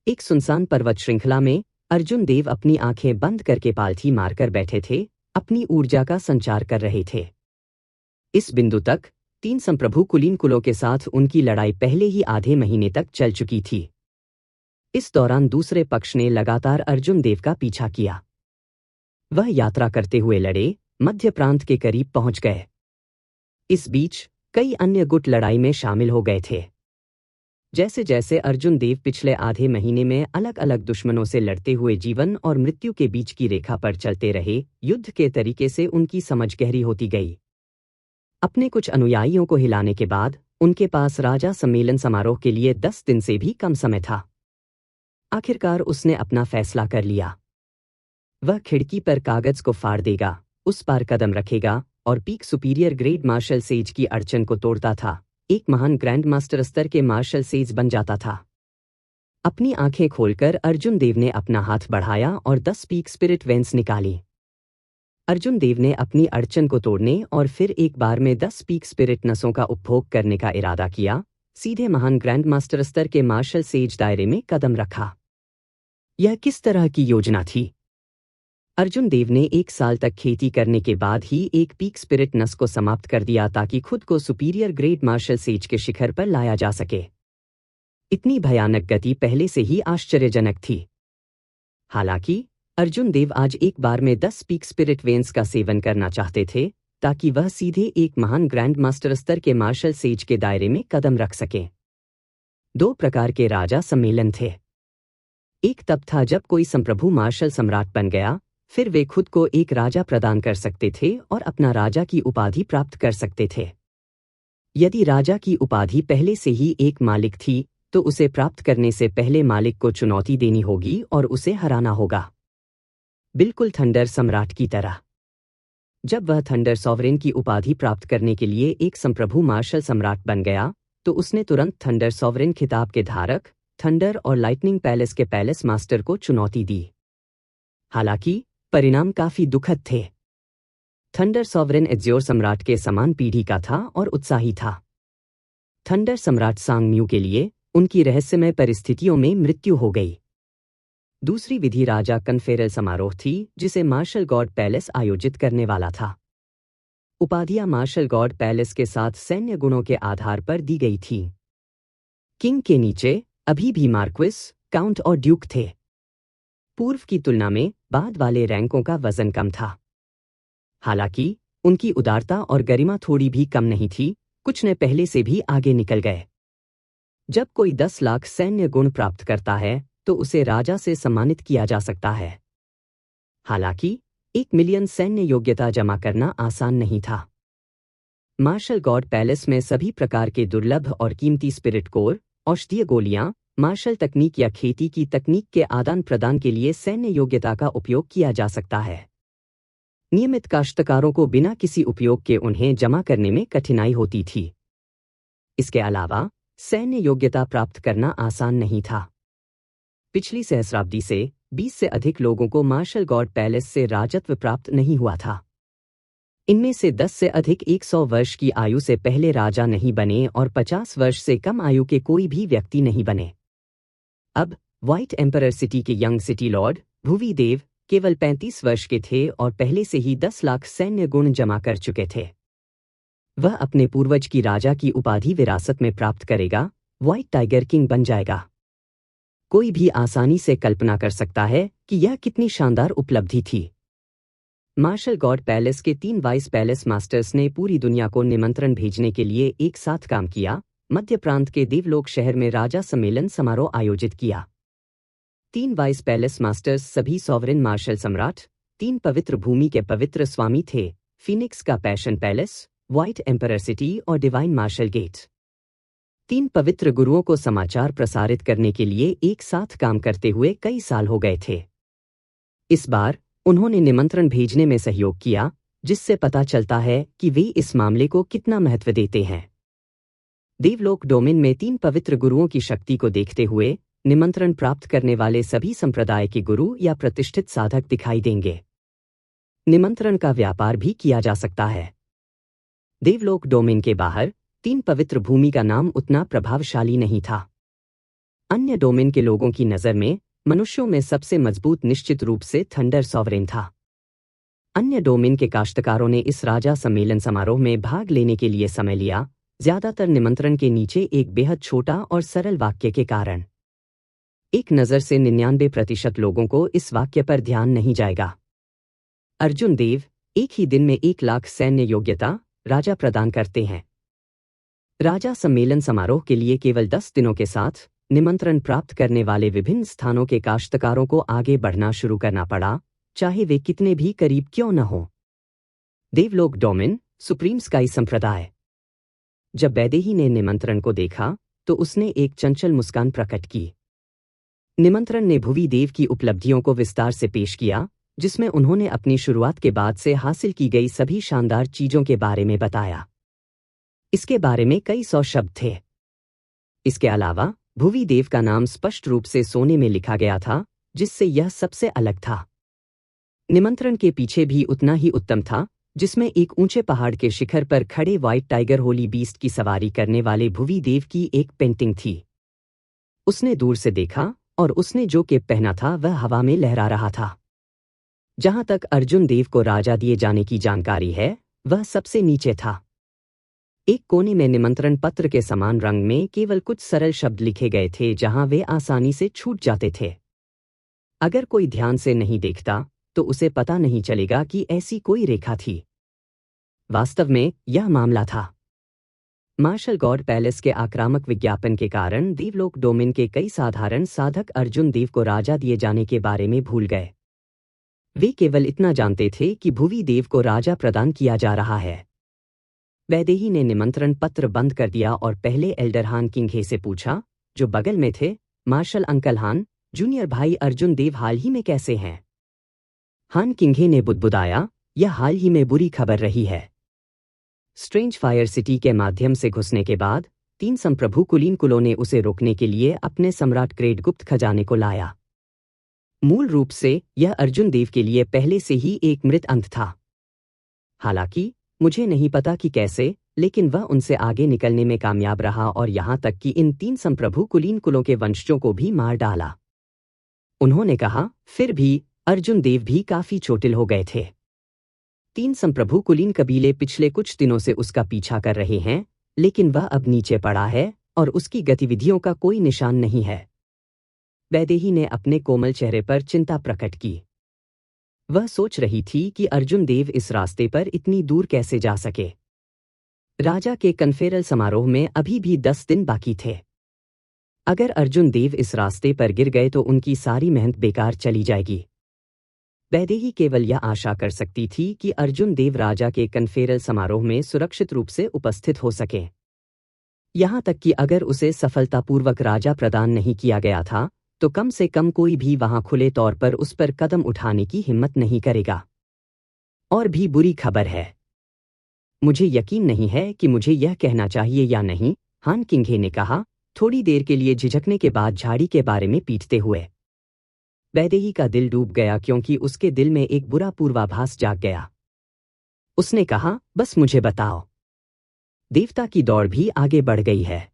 एक सुनसान पर्वत श्रृंखला में अर्जुन देव अपनी आंखें बंद करके पालथी मारकर बैठे थे, अपनी ऊर्जा का संचार कर रहे थे। इस बिंदु तक तीन संप्रभु कुलीन कुलों के साथ उनकी लड़ाई पहले ही आधे महीने तक चल चुकी थी। इस दौरान दूसरे पक्ष ने लगातार अर्जुन देव का पीछा किया। वह यात्रा करते हुए लड़े, मध्य प्रांत के करीब पहुंच गए। इस बीच कई अन्य गुट लड़ाई में शामिल हो गए थे। जैसे जैसे अर्जुन देव पिछले आधे महीने में अलग अलग दुश्मनों से लड़ते हुए जीवन और मृत्यु के बीच की रेखा पर चलते रहे, युद्ध के तरीके से उनकी समझ गहरी होती गई। अपने कुछ अनुयायियों को हिलाने के बाद उनके पास राजा सम्मेलन समारोह के लिए 10 दिन से भी कम समय था। आखिरकार उसने अपना फैसला कर लिया। वह खिड़की पर कागज को फाड़ देगा, उस पार कदम रखेगा और peak superior grade martial sage की अड़चन को तोड़ता था, एक महान ग्रैंड मास्टर स्तर के मार्शल सेज बन जाता था। अपनी आंखें खोलकर अर्जुन देव ने अपना हाथ बढ़ाया और 10 पीक स्पिरिट वेंस निकाली। अर्जुन देव ने अपनी अड़चन को तोड़ने और फिर एक बार में 10 पीक स्पिरिट नसों का उपभोग करने का इरादा किया, सीधे महान ग्रैंड मास्टर स्तर के मार्शल सेज दायरे में कदम रखा। यह किस तरह की योजना थी? अर्जुन देव ने 1 साल तक खेती करने के बाद ही एक पीक स्पिरिट नस को समाप्त कर दिया ताकि खुद को सुपीरियर ग्रेड मार्शल सेज के शिखर पर लाया जा सके। इतनी भयानक गति पहले से ही आश्चर्यजनक थी। हालांकि अर्जुन देव आज एक बार में 10 पीक स्पिरिट वेंस का सेवन करना चाहते थे ताकि वह सीधे एक महान ग्रैंड मास्टर स्तर के मार्शल सेज के दायरे में कदम रख सके। 2 प्रकार के राजा सम्मेलन थे। एक तब था जब कोई संप्रभु मार्शल सम्राट बन गया, फिर वे खुद को एक राजा प्रदान कर सकते थे और अपना राजा की उपाधि प्राप्त कर सकते थे। यदि राजा की उपाधि पहले से ही एक मालिक थी, तो उसे प्राप्त करने से पहले मालिक को चुनौती देनी होगी और उसे हराना होगा। बिल्कुल थंडर सम्राट की तरह। जब वह थंडर सॉवरेन की उपाधि प्राप्त करने के लिए एक संप्रभु मार्शल सम्राट बन गया, तो उसने तुरंत थंडर सॉवरेन खिताब के धारक, थंडर और लाइटनिंग पैलेस के पैलेस मास्टर को चुनौती दी। हालांकि परिणाम काफी दुखद थे। थंडर सॉवरेन एज्योर सम्राट के समान पीढ़ी का था और उत्साही था। थंडर सम्राट सांग म्यू के लिए उनकी रहस्यमय परिस्थितियों में मृत्यु हो गई। दूसरी विधि राजा कन्फेरल समारोह थी, जिसे मार्शल गॉड पैलेस आयोजित करने वाला था। उपाधियां मार्शल गॉड पैलेस के साथ सैन्य गुणों के आधार पर दी गई थी। किंग के नीचे अभी भी मार्क्विस, काउंट और ड्यूक थे। पूर्व की तुलना में बाद वाले रैंकों का वजन कम था। हालांकि उनकी उदारता और गरिमा थोड़ी भी कम नहीं थी, कुछ ने पहले से भी आगे निकल गए। जब कोई 10 लाख सैन्य गुण प्राप्त करता है, तो उसे राजा से सम्मानित किया जा सकता है। हालांकि 1 मिलियन सैन्य योग्यता जमा करना आसान नहीं था। मार्शल गॉड पैलेस में सभी प्रकार के दुर्लभ और कीमती स्पिरिट कोर, औषधीय गोलियां, मार्शल तकनीक या खेती की तकनीक के आदान प्रदान के लिए सैन्य योग्यता का उपयोग किया जा सकता है। नियमित काश्तकारों को बिना किसी उपयोग के उन्हें जमा करने में कठिनाई होती थी। इसके अलावा सैन्य योग्यता प्राप्त करना आसान नहीं था। पिछली सहस्राब्दी से 20 से अधिक लोगों को मार्शल गॉड पैलेस से राजत्व प्राप्त नहीं हुआ था। इनमें से 10 से अधिक 100 वर्ष की आयु से पहले राजा नहीं बने और 50 वर्ष से कम आयु के कोई भी व्यक्ति नहीं बने। अब व्हाइट एम्परर सिटी के यंग सिटी लॉर्ड भुवी देव केवल 35 वर्ष के थे और पहले से ही 10 लाख सैन्य गुण जमा कर चुके थे। वह अपने पूर्वज की राजा की उपाधि विरासत में प्राप्त करेगा, व्हाइट टाइगर किंग बन जाएगा। कोई भी आसानी से कल्पना कर सकता है कि यह कितनी शानदार उपलब्धि थी। मार्शल गॉड पैलेस के 3 वाइस पैलेस मास्टर्स ने पूरी दुनिया को निमंत्रण भेजने के लिए एक साथ काम किया, मध्य प्रांत के देवलोक शहर में राजा सम्मेलन समारोह आयोजित किया। 3 वाइस पैलेस मास्टर्स सभी सॉवरेन मार्शल सम्राट, 3 पवित्र भूमि के पवित्र स्वामी थे, फिनिक्स का passion palace, white emperor city और डिवाइन मार्शल गेट। 3 पवित्र गुरुओं को समाचार प्रसारित करने के लिए एक साथ काम करते हुए कई साल हो गए थे। इस बार उन्होंने निमंत्रण भेजने में सहयोग किया, जिससे पता चलता है कि वे इस मामले को कितना महत्व देते हैं। देवलोक डोमेन में 3 पवित्र गुरुओं की शक्ति को देखते हुए निमंत्रण प्राप्त करने वाले सभी संप्रदाय के गुरु या प्रतिष्ठित साधक दिखाई देंगे। निमंत्रण का व्यापार भी किया जा सकता है। देवलोक डोमेन के बाहर 3 पवित्र भूमि का नाम उतना प्रभावशाली नहीं था। अन्य डोमेन के लोगों की नज़र में मनुष्यों में सबसे मजबूत निश्चित रूप से थंडर सॉवरेन था। अन्य डोमेन के काश्तकारों ने इस राजा सम्मेलन समारोह में भाग लेने के लिए समय लिया, ज्यादातर निमंत्रण के नीचे एक बेहद छोटा और सरल वाक्य के कारण। एक नज़र से 99% लोगों को इस वाक्य पर ध्यान नहीं जाएगा। अर्जुन देव एक ही दिन में 1 लाख सैन्य योग्यता राजा प्रदान करते हैं। राजा सम्मेलन समारोह के लिए केवल 10 दिनों के साथ निमंत्रण प्राप्त करने वाले विभिन्न स्थानों के काश्तकारों को आगे बढ़ना शुरू करना पड़ा, चाहे वे कितने भी करीब क्यों न हो। देवलोक डोमेन सुप्रीम स्काई संप्रदाय। जब वैदेही ने निमंत्रण को देखा तो उसने एक चंचल मुस्कान प्रकट की। निमंत्रण ने भुवि देव की उपलब्धियों को विस्तार से पेश किया, जिसमें उन्होंने अपनी शुरुआत के बाद से हासिल की गई सभी शानदार चीजों के बारे में बताया। इसके बारे में कई 100 शब्द थे। इसके अलावा भुवि देव का नाम स्पष्ट रूप से सोने में लिखा गया था, जिससे यह सबसे अलग था। निमंत्रण के पीछे भी उतना ही उत्तम था, जिसमें एक ऊंचे पहाड़ के शिखर पर खड़े व्हाइट टाइगर होली बीस्ट की सवारी करने वाले भुवि देव की एक पेंटिंग थी। उसने दूर से देखा और उसने जो केप पहना था वह हवा में लहरा रहा था। जहां तक अर्जुन देव को राजा दिए जाने की जानकारी है, वह सबसे नीचे था। एक कोने में निमंत्रण पत्र के समान रंग में केवल कुछ सरल शब्द लिखे गए थे, जहां वे आसानी से छूट जाते थे। अगर कोई ध्यान से नहीं देखता तो उसे पता नहीं चलेगा कि ऐसी कोई रेखा थी। वास्तव में यह मामला था। मार्शल गॉड पैलेस के आक्रामक विज्ञापन के कारण देवलोक डोमेन के कई साधारण साधक अर्जुन देव को राजा दिए जाने के बारे में भूल गए। वे केवल इतना जानते थे कि भुवि देव को राजा प्रदान किया जा रहा है। वैदेही ने निमंत्रण पत्र बंद कर दिया और पहले एल्डर हान किंघे से पूछा, जो बगल में थे, मार्शल अंकल हान, जूनियर भाई अर्जुन देव हाल ही में कैसे हैं? हान किंघे ने बुदबुदाया, यह हाल ही में बुरी खबर रही है। स्ट्रेंज फायर सिटी के माध्यम से घुसने के बाद 3 संप्रभु कुलीन कुलों ने उसे रोकने के लिए अपने सम्राट क्रेड गुप्त खजाने को लाया। मूल रूप से यह अर्जुन देव के लिए पहले से ही एक मृत अंत था। हालांकि मुझे नहीं पता कि कैसे, लेकिन वह उनसे आगे निकलने में कामयाब रहा और यहां तक कि इन 3 संप्रभु कुलीन कुलों के वंशजों को भी मार डाला। उन्होंने कहा, फिर भी अर्जुन देव भी काफी चोटिल हो गए थे। 3 संप्रभु कुलीन कबीले पिछले कुछ दिनों से उसका पीछा कर रहे हैं, लेकिन वह अब नीचे पड़ा है और उसकी गतिविधियों का कोई निशान नहीं है। वैदेही ने अपने कोमल चेहरे पर चिंता प्रकट की। वह सोच रही थी कि अर्जुन देव इस रास्ते पर इतनी दूर कैसे जा सके। राजा के कन्फेरल समारोह में अभी भी 10 दिन बाकी थे। अगर अर्जुन देव इस रास्ते पर गिर गए तो उनकी सारी मेहनत बेकार चली जाएगी। वैदेही केवल यह आशा कर सकती थी कि अर्जुन देव राजा के कन्फेरल समारोह में सुरक्षित रूप से उपस्थित हो सके। यहां तक कि अगर उसे सफलतापूर्वक राजा प्रदान नहीं किया गया था, तो कम से कम कोई भी वहां खुले तौर पर उस पर कदम उठाने की हिम्मत नहीं करेगा। और भी बुरी खबर है। मुझे यकीन नहीं है कि मुझे यह कहना चाहिए या नहीं, हान किंघे ने कहा, थोड़ी देर के लिए झिझकने के बाद झाड़ी के बारे में पीटते हुए। वैदेही का दिल डूब गया क्योंकि उसके दिल में एक बुरा पूर्वाभास जाग गया। उसने कहा, बस मुझे बताओ। देवता की दौड़ भी आगे बढ़ गई है।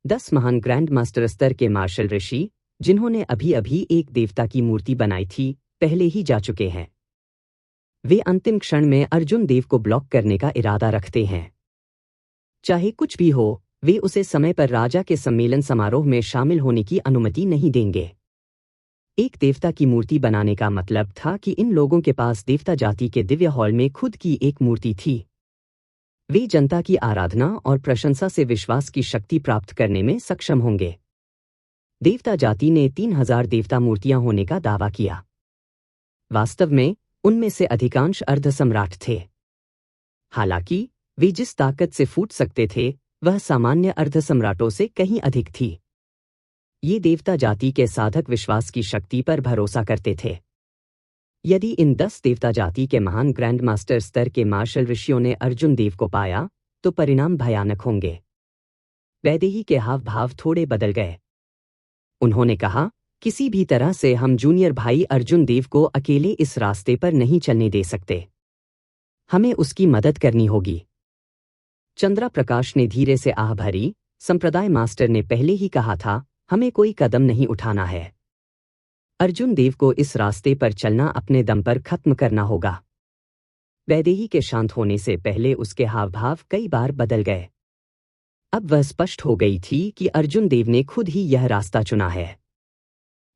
10 महान ग्रैंड मास्टर स्तर के मार्शल ऋषि, जिन्होंने अभी अभी एक देवता की मूर्ति बनाई थी, पहले ही जा चुके हैं। वे अंतिम क्षण में अर्जुन देव को ब्लॉक करने का इरादा रखते हैं। चाहे कुछ भी हो, वे उसे समय पर राजा के सम्मेलन समारोह में शामिल होने की अनुमति नहीं देंगे। एक देवता की मूर्ति बनाने का मतलब था कि इन लोगों के पास देवता जाति के दिव्य हॉल में खुद की एक मूर्ति थी। वे जनता की आराधना और प्रशंसा से विश्वास की शक्ति प्राप्त करने में सक्षम होंगे। देवता जाति ने 3000 देवता मूर्तियां होने का दावा किया। वास्तव में उनमें से अधिकांश अर्धसम्राट थे। हालांकि वे जिस ताकत से फूट सकते थे, वह सामान्य अर्धसम्राटों से कहीं अधिक थी। ये देवता जाति के साधक विश्वास की शक्ति पर भरोसा करते थे। यदि इन 10 देवता जाति के महान ग्रैंड मास्टर स्तर के मार्शल ऋषियों ने अर्जुन देव को पाया, तो परिणाम भयानक होंगे। वैदेही के हाव भाव थोड़े बदल गए। उन्होंने कहा, किसी भी तरह से हम जूनियर भाई अर्जुन देव को अकेले इस रास्ते पर नहीं चलने दे सकते। हमें उसकी मदद करनी होगी। चंद्रा प्रकाश ने धीरे से आह भरी, संप्रदाय मास्टर ने पहले ही कहा था, हमें कोई कदम नहीं उठाना है। अर्जुन देव को इस रास्ते पर चलना अपने दम पर खत्म करना होगा। वैदेही के शांत होने से पहले उसके हाव भाव कई बार बदल गए। अब वह स्पष्ट हो गई थी कि अर्जुन देव ने खुद ही यह रास्ता चुना है।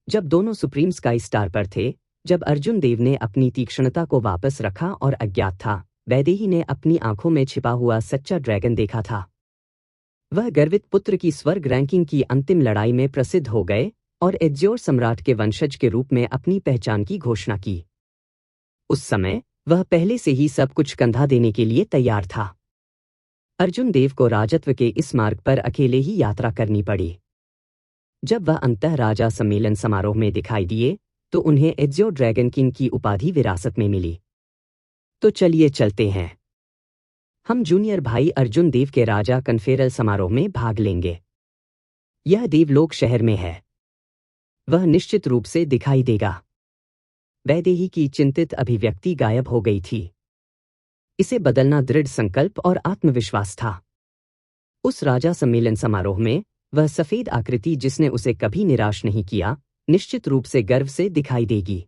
जब दोनों सुप्रीम स्काई स्टार पर थे, जब अर्जुन देव ने अपनी तीक्ष्णता को वापस रखा और अज्ञात था, वैदेही ने अपनी आंखों में छिपा हुआ सच्चा ड्रैगन देखा था। वह गर्वित पुत्र की स्वर्ग रैंकिंग की अंतिम लड़ाई में प्रसिद्ध हो गए और एज्योर सम्राट के वंशज के रूप में अपनी पहचान की घोषणा की। उस समय वह पहले से ही सब कुछ कंधा देने के लिए तैयार था। अर्जुन देव को राजत्व के इस मार्ग पर अकेले ही यात्रा करनी पड़ी। जब वह अंतः राजा सम्मेलन समारोह में दिखाई दिए तो उन्हें एज्योर ड्रैगन किंग की उपाधि विरासत में मिली। तो चलिए चलते हैं। हम जूनियर भाई अर्जुन देव के राजा कन्फेरल समारोह में भाग लेंगे। यह देवलोक शहर में है। वह निश्चित रूप से दिखाई देगा। वैदेही की चिंतित अभिव्यक्ति गायब हो गई थी। इसे बदलना दृढ़ संकल्प और आत्मविश्वास था। उस राजा सम्मेलन समारोह में वह सफेद आकृति जिसने उसे कभी निराश नहीं किया, निश्चित रूप से गर्व से दिखाई देगी।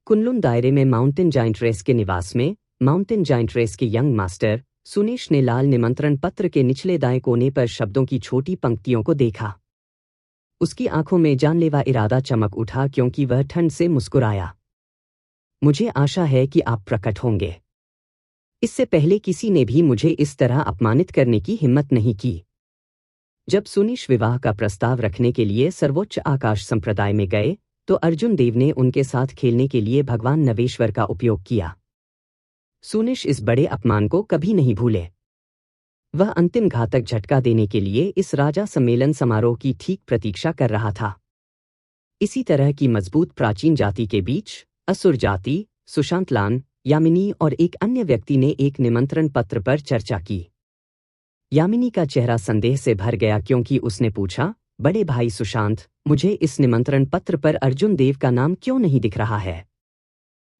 कुनलुन दायरे में माउंटेन जाइंट रेस के निवास में माउंटेन जाइंट रेस के यंग मास्टर सुनीश ने लाल निमंत्रण पत्र के निचले दाएं कोने पर शब्दों की छोटी पंक्तियों को देखा। उसकी आंखों में जानलेवा इरादा चमक उठा क्योंकि वह ठंड से मुस्कुराया। मुझे आशा है कि आप प्रकट होंगे। इससे पहले किसी ने भी मुझे इस तरह अपमानित करने की हिम्मत नहीं की। जब सुनीश विवाह का प्रस्ताव रखने के लिए सर्वोच्च आकाश संप्रदाय में गए तो अर्जुन देव ने उनके साथ खेलने के लिए भगवान नवेश्वर का उपयोग किया। सुनीश इस बड़े अपमान को कभी नहीं भूले। वह अंतिम घातक झटका देने के लिए इस राजा सम्मेलन समारोह की ठीक प्रतीक्षा कर रहा था। इसी तरह की मजबूत प्राचीन जाति के बीच असुर जाति, सुशांत लान, यामिनी और एक अन्य व्यक्ति ने एक निमंत्रण पत्र पर चर्चा की। यामिनी का चेहरा संदेह से भर गया क्योंकि उसने पूछा, बड़े भाई सुशांत, मुझे इस निमंत्रण पत्र पर अर्जुन देव का नाम क्यों नहीं दिख रहा है?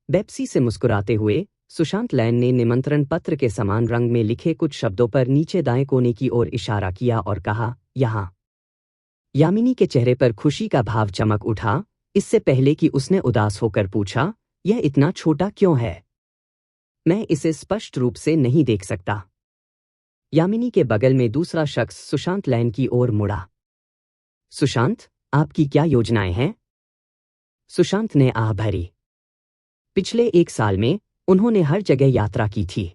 बेप्सी से मुस्कुराते हुए सुशांत लैन ने निमंत्रण पत्र के समान रंग में लिखे कुछ शब्दों पर नीचे दाएं कोने की ओर इशारा किया और कहा, यहाँ। यामिनी के चेहरे पर खुशी का भाव चमक उठा, इससे पहले कि उसने उदास होकर पूछा, यह इतना छोटा क्यों है? मैं इसे स्पष्ट रूप से नहीं देख सकता। यामिनी के बगल में दूसरा शख्स सुशांत लैन की ओर मुड़ा। सुशांत, आपकी क्या योजनाएं हैं? सुशांत ने आह भरी। पिछले 1 साल में उन्होंने हर जगह यात्रा की थी।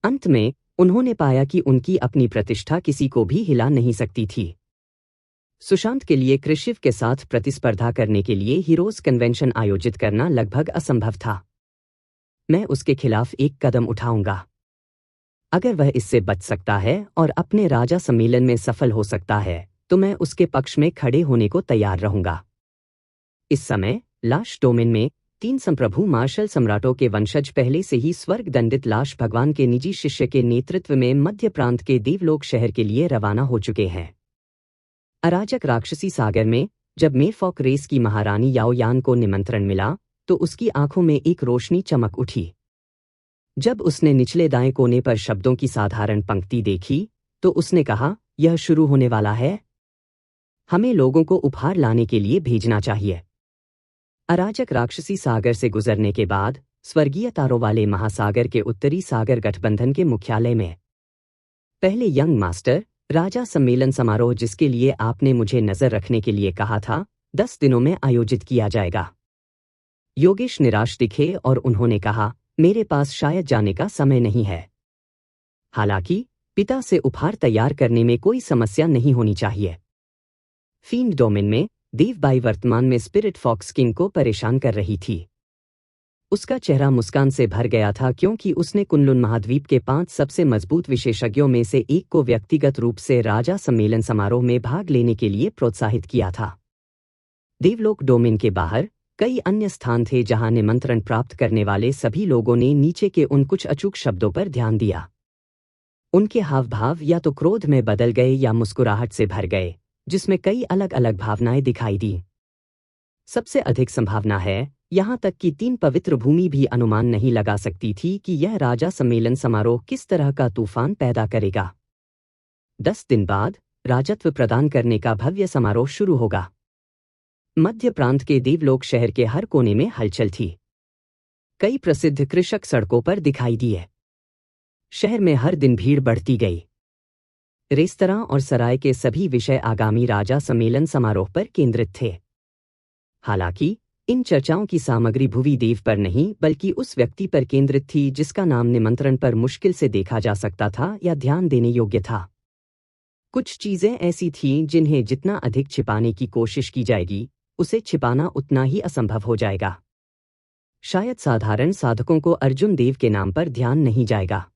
अंत में उन्होंने पाया कि उनकी अपनी प्रतिष्ठा किसी को भी हिला नहीं सकती थी। सुशांत के लिए कृषिव के साथ प्रतिस्पर्धा करने के लिए हीरोज कन्वेंशन आयोजित करना लगभग असंभव था। मैं उसके खिलाफ एक कदम उठाऊंगा। अगर वह इससे बच सकता है और अपने राजा सम्मेलन में सफल हो सकता है तो मैं उसके पक्ष में खड़े होने को तैयार रहूंगा। इस समय लाश डोमेन में 3 संप्रभु मार्शल सम्राटों के वंशज पहले से ही स्वर्ग दंडित लाश भगवान के निजी शिष्य के नेतृत्व में मध्य प्रांत के देवलोक शहर के लिए रवाना हो चुके हैं। अराजक राक्षसी सागर में जब मेफॉक रेस की महारानी याओ यान को निमंत्रण मिला तो उसकी आंखों में एक रोशनी चमक उठी। जब उसने निचले दाएं कोने पर शब्दों की साधारण पंक्ति देखी तो उसने कहा, यह शुरू होने वाला है। हमें लोगों को उपहार लाने के लिए भेजना चाहिए। अराजक राक्षसी सागर से गुजरने के बाद स्वर्गीय तारों वाले महासागर के उत्तरी सागर गठबंधन के मुख्यालय में पहले यंग मास्टर राजा सम्मेलन समारोह जिसके लिए आपने मुझे नजर रखने के लिए कहा था 10 दिनों में आयोजित किया जाएगा। योगेश निराश दिखे और उन्होंने कहा, मेरे पास शायद जाने का समय नहीं है। हालांकि पिता से उपहार तैयार करने में कोई समस्या नहीं होनी चाहिए। फील्ड डोमेन में देवबाई वर्तमान में स्पिरिट फॉक्स किंग को परेशान कर रही थी। उसका चेहरा मुस्कान से भर गया था क्योंकि उसने कुनलुन महाद्वीप के 5 सबसे मजबूत विशेषज्ञों में से एक को व्यक्तिगत रूप से राजा सम्मेलन समारोह में भाग लेने के लिए प्रोत्साहित किया था। देवलोक डोमेन के बाहर कई अन्य स्थान थे जहां निमंत्रण प्राप्त करने वाले सभी लोगों ने नीचे के उन कुछ अचूक शब्दों पर ध्यान दिया। उनके हाव भाव या तो क्रोध में बदल गए या मुस्कुराहट से भर गए, जिसमें कई अलग अलग भावनाएं दिखाई दी। सबसे अधिक संभावना है, यहां तक कि 3 पवित्र भूमि भी अनुमान नहीं लगा सकती थी कि यह राजा सम्मेलन समारोह किस तरह का तूफान पैदा करेगा। 10 दिन बाद राजत्व प्रदान करने का भव्य समारोह शुरू होगा। मध्य प्रांत के देवलोक शहर के हर कोने में हलचल थी। कई प्रसिद्ध कृषक सड़कों पर दिखाई दिए। शहर में हर दिन भीड़ बढ़ती गई। रेस्तरां और सराय के सभी विषय आगामी राजा सम्मेलन समारोह पर केंद्रित थे। हालांकि इन चर्चाओं की सामग्री भुवी देव पर नहीं बल्कि उस व्यक्ति पर केंद्रित थी जिसका नाम निमंत्रण पर मुश्किल से देखा जा सकता था या ध्यान देने योग्य था। कुछ चीजें ऐसी थीं जिन्हें जितना अधिक छिपाने की कोशिश की जाएगी, उसे छिपाना उतना ही असंभव हो जाएगा। शायद साधारण साधकों को अर्जुन देव के नाम पर ध्यान नहीं जाएगा।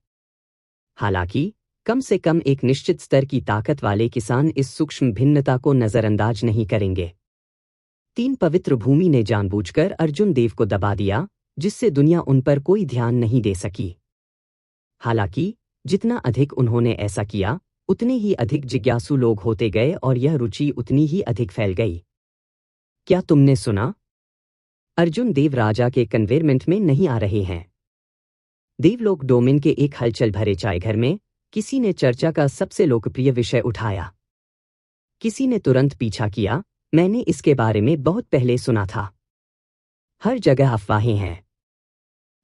हालांकि कम से कम एक निश्चित स्तर की ताकत वाले किसान इस सूक्ष्म भिन्नता को नजरअंदाज नहीं करेंगे। 3 पवित्र भूमि ने जानबूझकर अर्जुन देव को दबा दिया, जिससे दुनिया उन पर कोई ध्यान नहीं दे सकी। हालांकि जितना अधिक उन्होंने ऐसा किया, उतने ही अधिक जिज्ञासु लोग होते गए और यह रुचि उतनी ही अधिक फैल गई। क्या तुमने सुना? अर्जुन देव राजा के कन्वेयरमेंट में नहीं आ रहे हैं। देवलोक डोमेन के एक हलचल भरे चाय घर में किसी ने चर्चा का सबसे लोकप्रिय विषय उठाया। किसी ने तुरंत पीछा किया, मैंने इसके बारे में बहुत पहले सुना था। हर जगह अफवाहें हैं।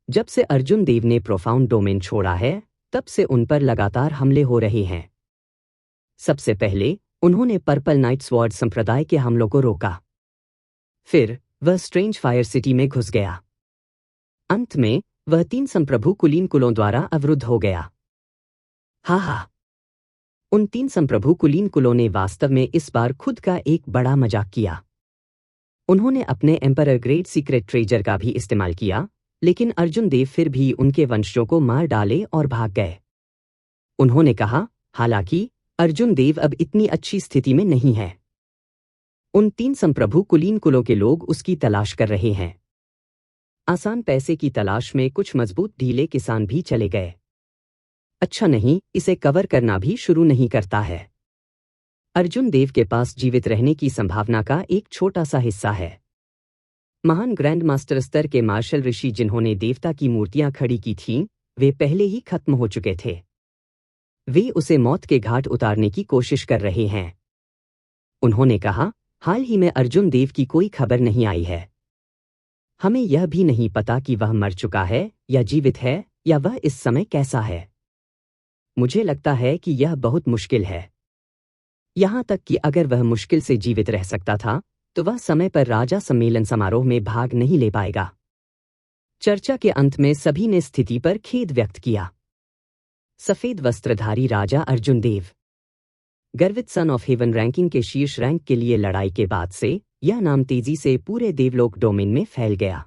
जब से अर्जुन देव ने प्रोफाउंड डोमेन छोड़ा है, तब से उन पर लगातार हमले हो रहे हैं। सबसे पहले उन्होंने पर्पल नाइट स्वॉर्ड संप्रदाय के हमलों को रोका। फिर वह स्ट्रेंज फायर सिटी में घुस गया। अंत में वह 3 संप्रभु कुलीन कुलों द्वारा अवरुद्ध हो गया। हा, उन 3 संप्रभु कुलीन कुलों ने वास्तव में इस बार खुद का एक बड़ा मजाक किया। उन्होंने अपने एम्परर ग्रेट सीक्रेट ट्रेजर का भी इस्तेमाल किया, लेकिन अर्जुन देव फिर भी उनके वंशजों को मार डाले और भाग गए। उन्होंने कहा, हालांकि अर्जुन देव अब इतनी अच्छी स्थिति में नहीं है। उन 3 संप्रभु कुलीन कुलों के लोग उसकी तलाश कर रहे हैं। आसान पैसे की तलाश में कुछ मजबूत ढीले किसान भी चले गए। अच्छा नहीं, इसे कवर करना भी शुरू नहीं करता है। अर्जुन देव के पास जीवित रहने की संभावना का एक छोटा सा हिस्सा है। महान ग्रैंड मास्टर स्तर के मार्शल ऋषि जिन्होंने देवता की मूर्तियां खड़ी की थीं, वे पहले ही खत्म हो चुके थे। वे उसे मौत के घाट उतारने की कोशिश कर रहे हैं। उन्होंने कहा, हाल ही में अर्जुन देव की कोई खबर नहीं आई है। हमें यह भी नहीं पता कि वह मर चुका है या जीवित है या वह इस समय कैसा है। मुझे लगता है कि यह बहुत मुश्किल है। यहां तक कि अगर वह मुश्किल से जीवित रह सकता था, तो वह समय पर राजा सम्मेलन समारोह में भाग नहीं ले पाएगा। चर्चा के अंत में सभी ने स्थिति पर खेद व्यक्त किया। सफेद वस्त्रधारी राजा अर्जुन देव, गर्वित सन ऑफ हेवन रैंकिंग के शीर्ष रैंक के लिए लड़ाई के बाद से यह नाम तेजी से पूरे देवलोक डोमेन में फैल गया।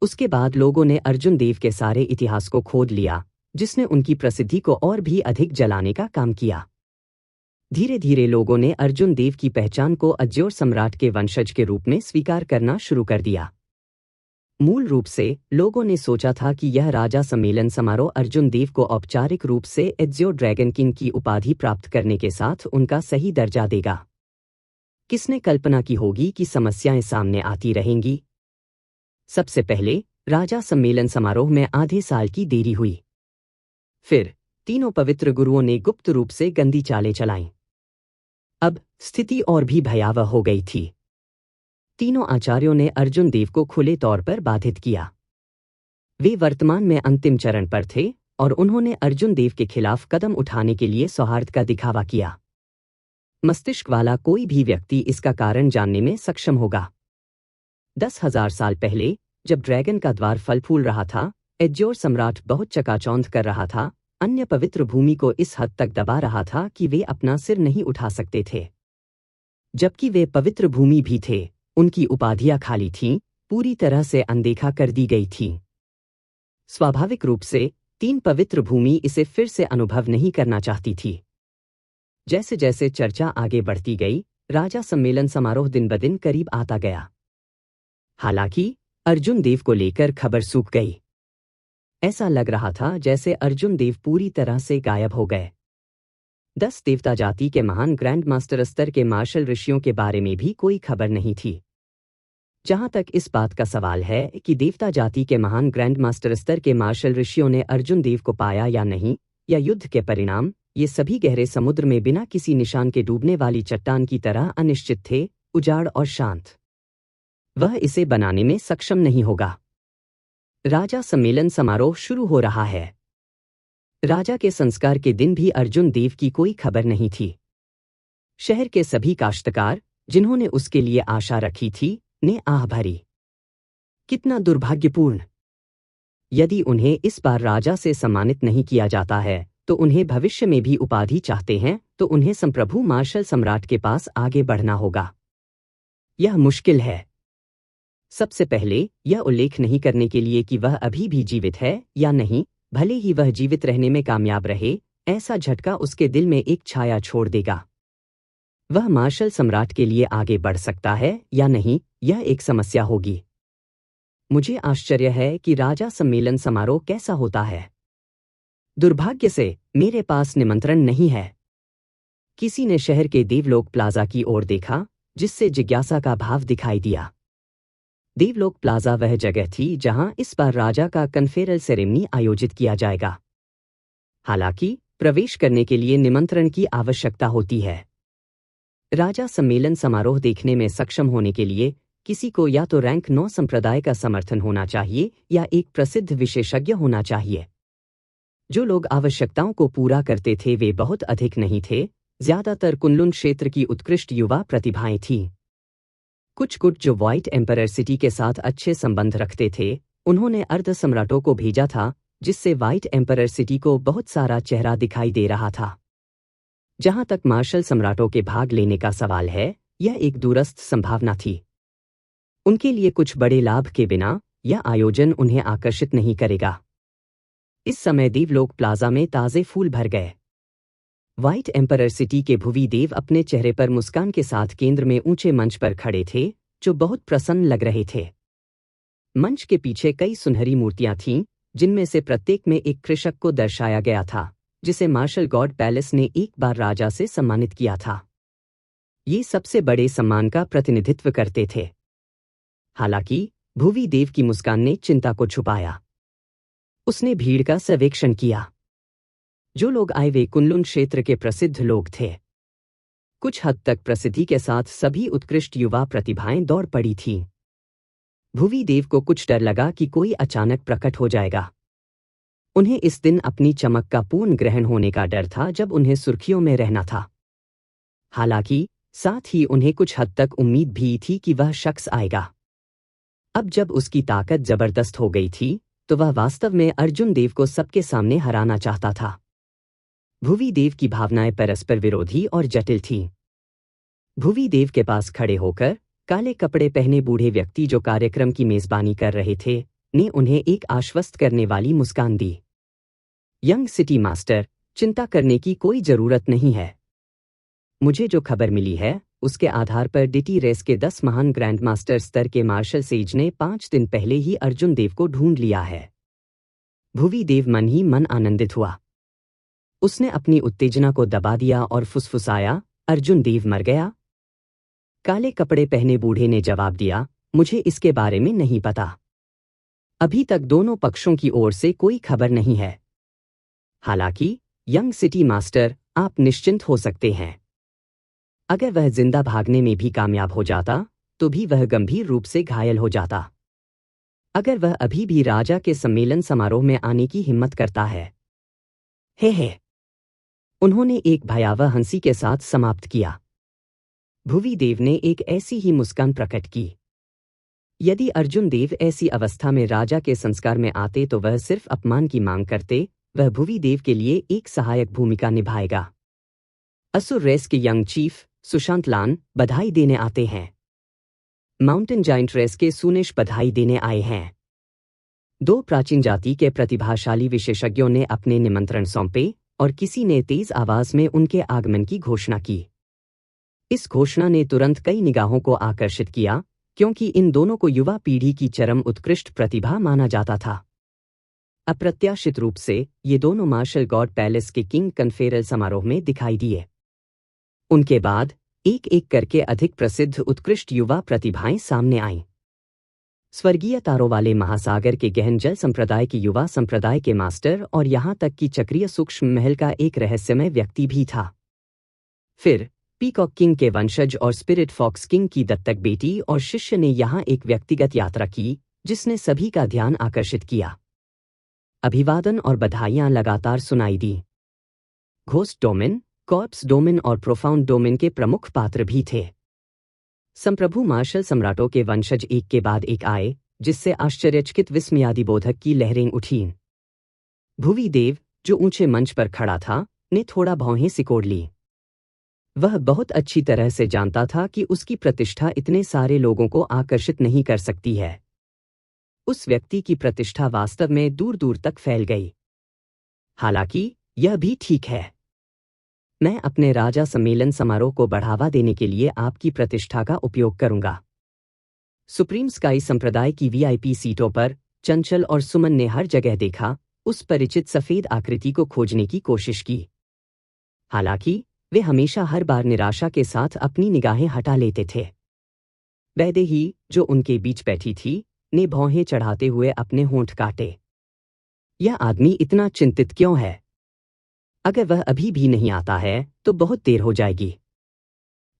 उसके बाद लोगों ने अर्जुन देव के सारे इतिहास को खोद लिया, जिसने उनकी प्रसिद्धि को और भी अधिक जलाने का काम किया। धीरे धीरे लोगों ने अर्जुन देव की पहचान को अज्योर सम्राट के वंशज के रूप में स्वीकार करना शुरू कर दिया। मूल रूप से लोगों ने सोचा था कि यह राजा सम्मेलन समारोह अर्जुन देव को औपचारिक रूप से एज्योर ड्रैगन किंग की उपाधि प्राप्त करने के साथ उनका सही दर्जा देगा। किसने कल्पना की होगी कि समस्याएं सामने आती रहेंगी? सबसे पहले राजा सम्मेलन समारोह में आधे साल की देरी हुई। फिर तीनों पवित्र गुरुओं ने गुप्त रूप से गंदी चालें चलाईं। अब स्थिति और भी भयावह हो गई थी। तीनों आचार्यों ने अर्जुन देव को खुले तौर पर बाधित किया। वे वर्तमान में अंतिम चरण पर थे और उन्होंने अर्जुन देव के खिलाफ कदम उठाने के लिए सौहार्द का दिखावा किया। मस्तिष्क वाला कोई भी व्यक्ति इसका कारण जानने में सक्षम होगा। 10,000 साल पहले, जब ड्रैगन का द्वार फल फूल रहा था, एज्योर सम्राट बहुत चकाचौंध कर रहा था, अन्य पवित्र भूमि को इस हद तक दबा रहा था कि वे अपना सिर नहीं उठा सकते थे। जबकि वे पवित्र भूमि भी थे, उनकी उपाधियां खाली थीं, पूरी तरह से अनदेखा कर दी गई थीं। स्वाभाविक रूप से 3 पवित्र भूमि इसे फिर से अनुभव नहीं करना चाहती थी। जैसे जैसे चर्चा आगे बढ़ती गई, राजा सम्मेलन समारोह दिन ब दिन करीब आता गया। हालांकि अर्जुन देव को लेकर खबर सूख गई। ऐसा लग रहा था जैसे अर्जुन देव पूरी तरह से गायब हो गए। 10 देवता जाति के महान ग्रैंड मास्टर स्तर के मार्शल ऋषियों के बारे में भी कोई खबर नहीं थी। जहां तक इस बात का सवाल है कि देवता जाति के महान ग्रैंड मास्टर स्तर के मार्शल ऋषियों ने अर्जुन देव को पाया या नहीं, या युद्ध के परिणाम, ये सभी गहरे समुद्र में बिना किसी निशान के डूबने वाली चट्टान की तरह अनिश्चित थे, उजाड़ और शांत। वह इसे बनाने में सक्षम नहीं होगा। राजा सम्मेलन समारोह शुरू हो रहा है। राजा के संस्कार के दिन भी अर्जुन देव की कोई खबर नहीं थी। शहर के सभी काश्तकार, जिन्होंने उसके लिए आशा रखी थी, ने आह भरी। कितना दुर्भाग्यपूर्ण! यदि उन्हें इस बार राजा से सम्मानित नहीं किया जाता है, तो उन्हें भविष्य में भी उपाधि चाहते हैं तो उन्हें संप्रभु मार्शल सम्राट के पास आगे बढ़ना होगा। यह मुश्किल है। सबसे पहले यह उल्लेख नहीं करने के लिए कि वह अभी भी जीवित है या नहीं, भले ही वह जीवित रहने में कामयाब रहे, ऐसा झटका उसके दिल में एक छाया छोड़ देगा। वह मार्शल सम्राट के लिए आगे बढ़ सकता है या नहीं, यह एक समस्या होगी। मुझे आश्चर्य है कि राजा सम्मेलन समारोह कैसा होता है। दुर्भाग्य से मेरे पास निमंत्रण नहीं है। किसी ने शहर के देवलोक प्लाजा की ओर देखा, जिससे जिज्ञासा का भाव दिखाई दिया। देवलोक प्लाजा वह जगह थी जहां इस बार राजा का कन्फेरल सेरेमनी आयोजित किया जाएगा। हालांकि प्रवेश करने के लिए निमंत्रण की आवश्यकता होती है। राजा सम्मेलन समारोह देखने में सक्षम होने के लिए किसी को या तो रैंक 9 संप्रदाय का समर्थन होना चाहिए या एक प्रसिद्ध विशेषज्ञ होना चाहिए। जो लोग आवश्यकताओं को पूरा करते थे वे बहुत अधिक नहीं थे, ज्यादातर कुनलुन क्षेत्र की उत्कृष्ट युवा प्रतिभाएं थीं। कुछ जो व्हाइट एम्परर सिटी के साथ अच्छे संबंध रखते थे, उन्होंने अर्ध सम्राटों को भेजा था, जिससे व्हाइट एम्परर सिटी को बहुत सारा चेहरा दिखाई दे रहा था। जहां तक मार्शल सम्राटों के भाग लेने का सवाल है, यह एक दूरस्थ संभावना थी। उनके लिए कुछ बड़े लाभ के बिना यह आयोजन उन्हें आकर्षित नहीं करेगा। इस समय देवलोक प्लाजा में ताजे फूल भर गए। व्हाइट एम्परर सिटी के भुवी देव अपने चेहरे पर मुस्कान के साथ केंद्र में ऊंचे मंच पर खड़े थे, जो बहुत प्रसन्न लग रहे थे। मंच के पीछे कई सुनहरी मूर्तियां थीं, जिनमें से प्रत्येक में एक कृषक को दर्शाया गया था, जिसे मार्शल गॉड पैलेस ने एक बार राजा से सम्मानित किया था। ये सबसे बड़े सम्मान का प्रतिनिधित्व करते थे। हालांकि भुवी देव की मुस्कान ने चिंता को छुपाया। उसने भीड़ का सर्वेक्षण किया। जो लोग आए वे कुनलुन क्षेत्र के प्रसिद्ध लोग थे। कुछ हद तक प्रसिद्धि के साथ सभी उत्कृष्ट युवा प्रतिभाएं दौड़ पड़ी थीं। भुवी देव को कुछ डर लगा कि कोई अचानक प्रकट हो जाएगा। उन्हें इस दिन अपनी चमक का पूर्ण ग्रहण होने का डर था जब उन्हें सुर्खियों में रहना था। हालांकि साथ ही उन्हें कुछ हद तक उम्मीद भी थी कि वह शख्स आएगा। अब जब उसकी ताकत जबरदस्त हो गई थी, तो वह वास्तव में अर्जुन देव को सबके सामने हराना चाहता था। भुवी देव की भावनाएं परस्पर विरोधी और जटिल थीं। भुवी देव के पास खड़े होकर काले कपड़े पहने बूढ़े व्यक्ति जो कार्यक्रम की मेजबानी कर रहे थे, ने उन्हें एक आश्वस्त करने वाली मुस्कान दी। यंग सिटी मास्टर, चिंता करने की कोई जरूरत नहीं है। मुझे जो खबर मिली है, उसके आधार पर डिटी रेस के 10 महान ग्रैंड मास्टर स्तर के मार्शल सेज ने 5 दिन पहले ही अर्जुन देव को ढूंढ लिया है। भुवी देव मन ही मन आनंदित हुआ। उसने अपनी उत्तेजना को दबा दिया और फुसफुसाया, अर्जुन देव मर गया? काले कपड़े पहने बूढ़े ने जवाब दिया, मुझे इसके बारे में नहीं पता। अभी तक दोनों पक्षों की ओर से कोई खबर नहीं है। हालांकि यंग सिटी मास्टर, आप निश्चिंत हो सकते हैं। अगर वह जिंदा भागने में भी कामयाब हो जाता, तो भी वह गंभीर रूप से घायल हो जाता। अगर वह अभी भी राजा के सम्मेलन समारोह में आने की हिम्मत करता है। हे। उन्होंने एक भयावह हंसी के साथ समाप्त किया। भुवी देव ने एक ऐसी ही मुस्कान प्रकट की। यदि अर्जुन देव ऐसी अवस्था में राजा के संस्कार में आते तो वह सिर्फ अपमान की मांग करते, वह भुवी देव के लिए एक सहायक भूमिका निभाएगा। असुर रेस के यंग चीफ सुशांत लान बधाई देने आते हैं। माउंटेन जाइंट रेस के सुनेश बधाई देने आए हैं। 2 प्राचीन जाति के प्रतिभाशाली विशेषज्ञों ने अपने निमंत्रण सौंपे और किसी ने तेज आवाज में उनके आगमन की घोषणा की। इस घोषणा ने तुरंत कई निगाहों को आकर्षित किया, क्योंकि इन दोनों को युवा पीढ़ी की चरम उत्कृष्ट प्रतिभा माना जाता था। अप्रत्याशित रूप से ये दोनों मार्शल गॉड पैलेस के किंग कन्फेरल समारोह में दिखाई दिए। उनके बाद एक एक करके अधिक प्रसिद्ध उत्कृष्ट युवा प्रतिभाएं सामने आईं। स्वर्गीय तारों वाले महासागर के गहन जल संप्रदाय के युवा संप्रदाय के मास्टर और यहां तक कि चक्रीय सूक्ष्म महल का एक रहस्यमय व्यक्ति भी था। फिर पीकॉक किंग के वंशज और स्पिरिट फॉक्स किंग की दत्तक बेटी और शिष्य ने यहां एक व्यक्तिगत यात्रा की, जिसने सभी का ध्यान आकर्षित किया। अभिवादन और बधाइयां लगातार सुनाई दी। घोस्ट डोमेन, कॉर्प्स डोमेन और प्रोफाउंड डोमेन के प्रमुख पात्र भी थे। संप्रभु मार्शल सम्राटों के वंशज एक के बाद एक आए, जिससे आश्चर्यचकित विस्मयादिबोधक की लहरें उठीं। भुवि देव, जो ऊंचे मंच पर खड़ा था, ने थोड़ा भौहें सिकोड़ ली। वह बहुत अच्छी तरह से जानता था कि उसकी प्रतिष्ठा इतने सारे लोगों को आकर्षित नहीं कर सकती है। उस व्यक्ति की प्रतिष्ठा वास्तव में दूर दूर तक फैल गई। हालांकि यह भी ठीक है। मैं अपने राजा सम्मेलन समारोह को बढ़ावा देने के लिए आपकी प्रतिष्ठा का उपयोग करूंगा। सुप्रीम स्काई संप्रदाय की वीआईपी सीटों पर चंचल और सुमन ने हर जगह देखा, उस परिचित सफेद आकृति को खोजने की कोशिश की। हालांकि वे हमेशा हर बार निराशा के साथ अपनी निगाहें हटा लेते थे। वैदेही, जो उनके बीच बैठी थी, ने भौहें चढ़ाते हुए अपने होंठ काटे। यह आदमी इतना चिंतित क्यों है? अगर वह अभी भी नहीं आता है तो बहुत देर हो जाएगी।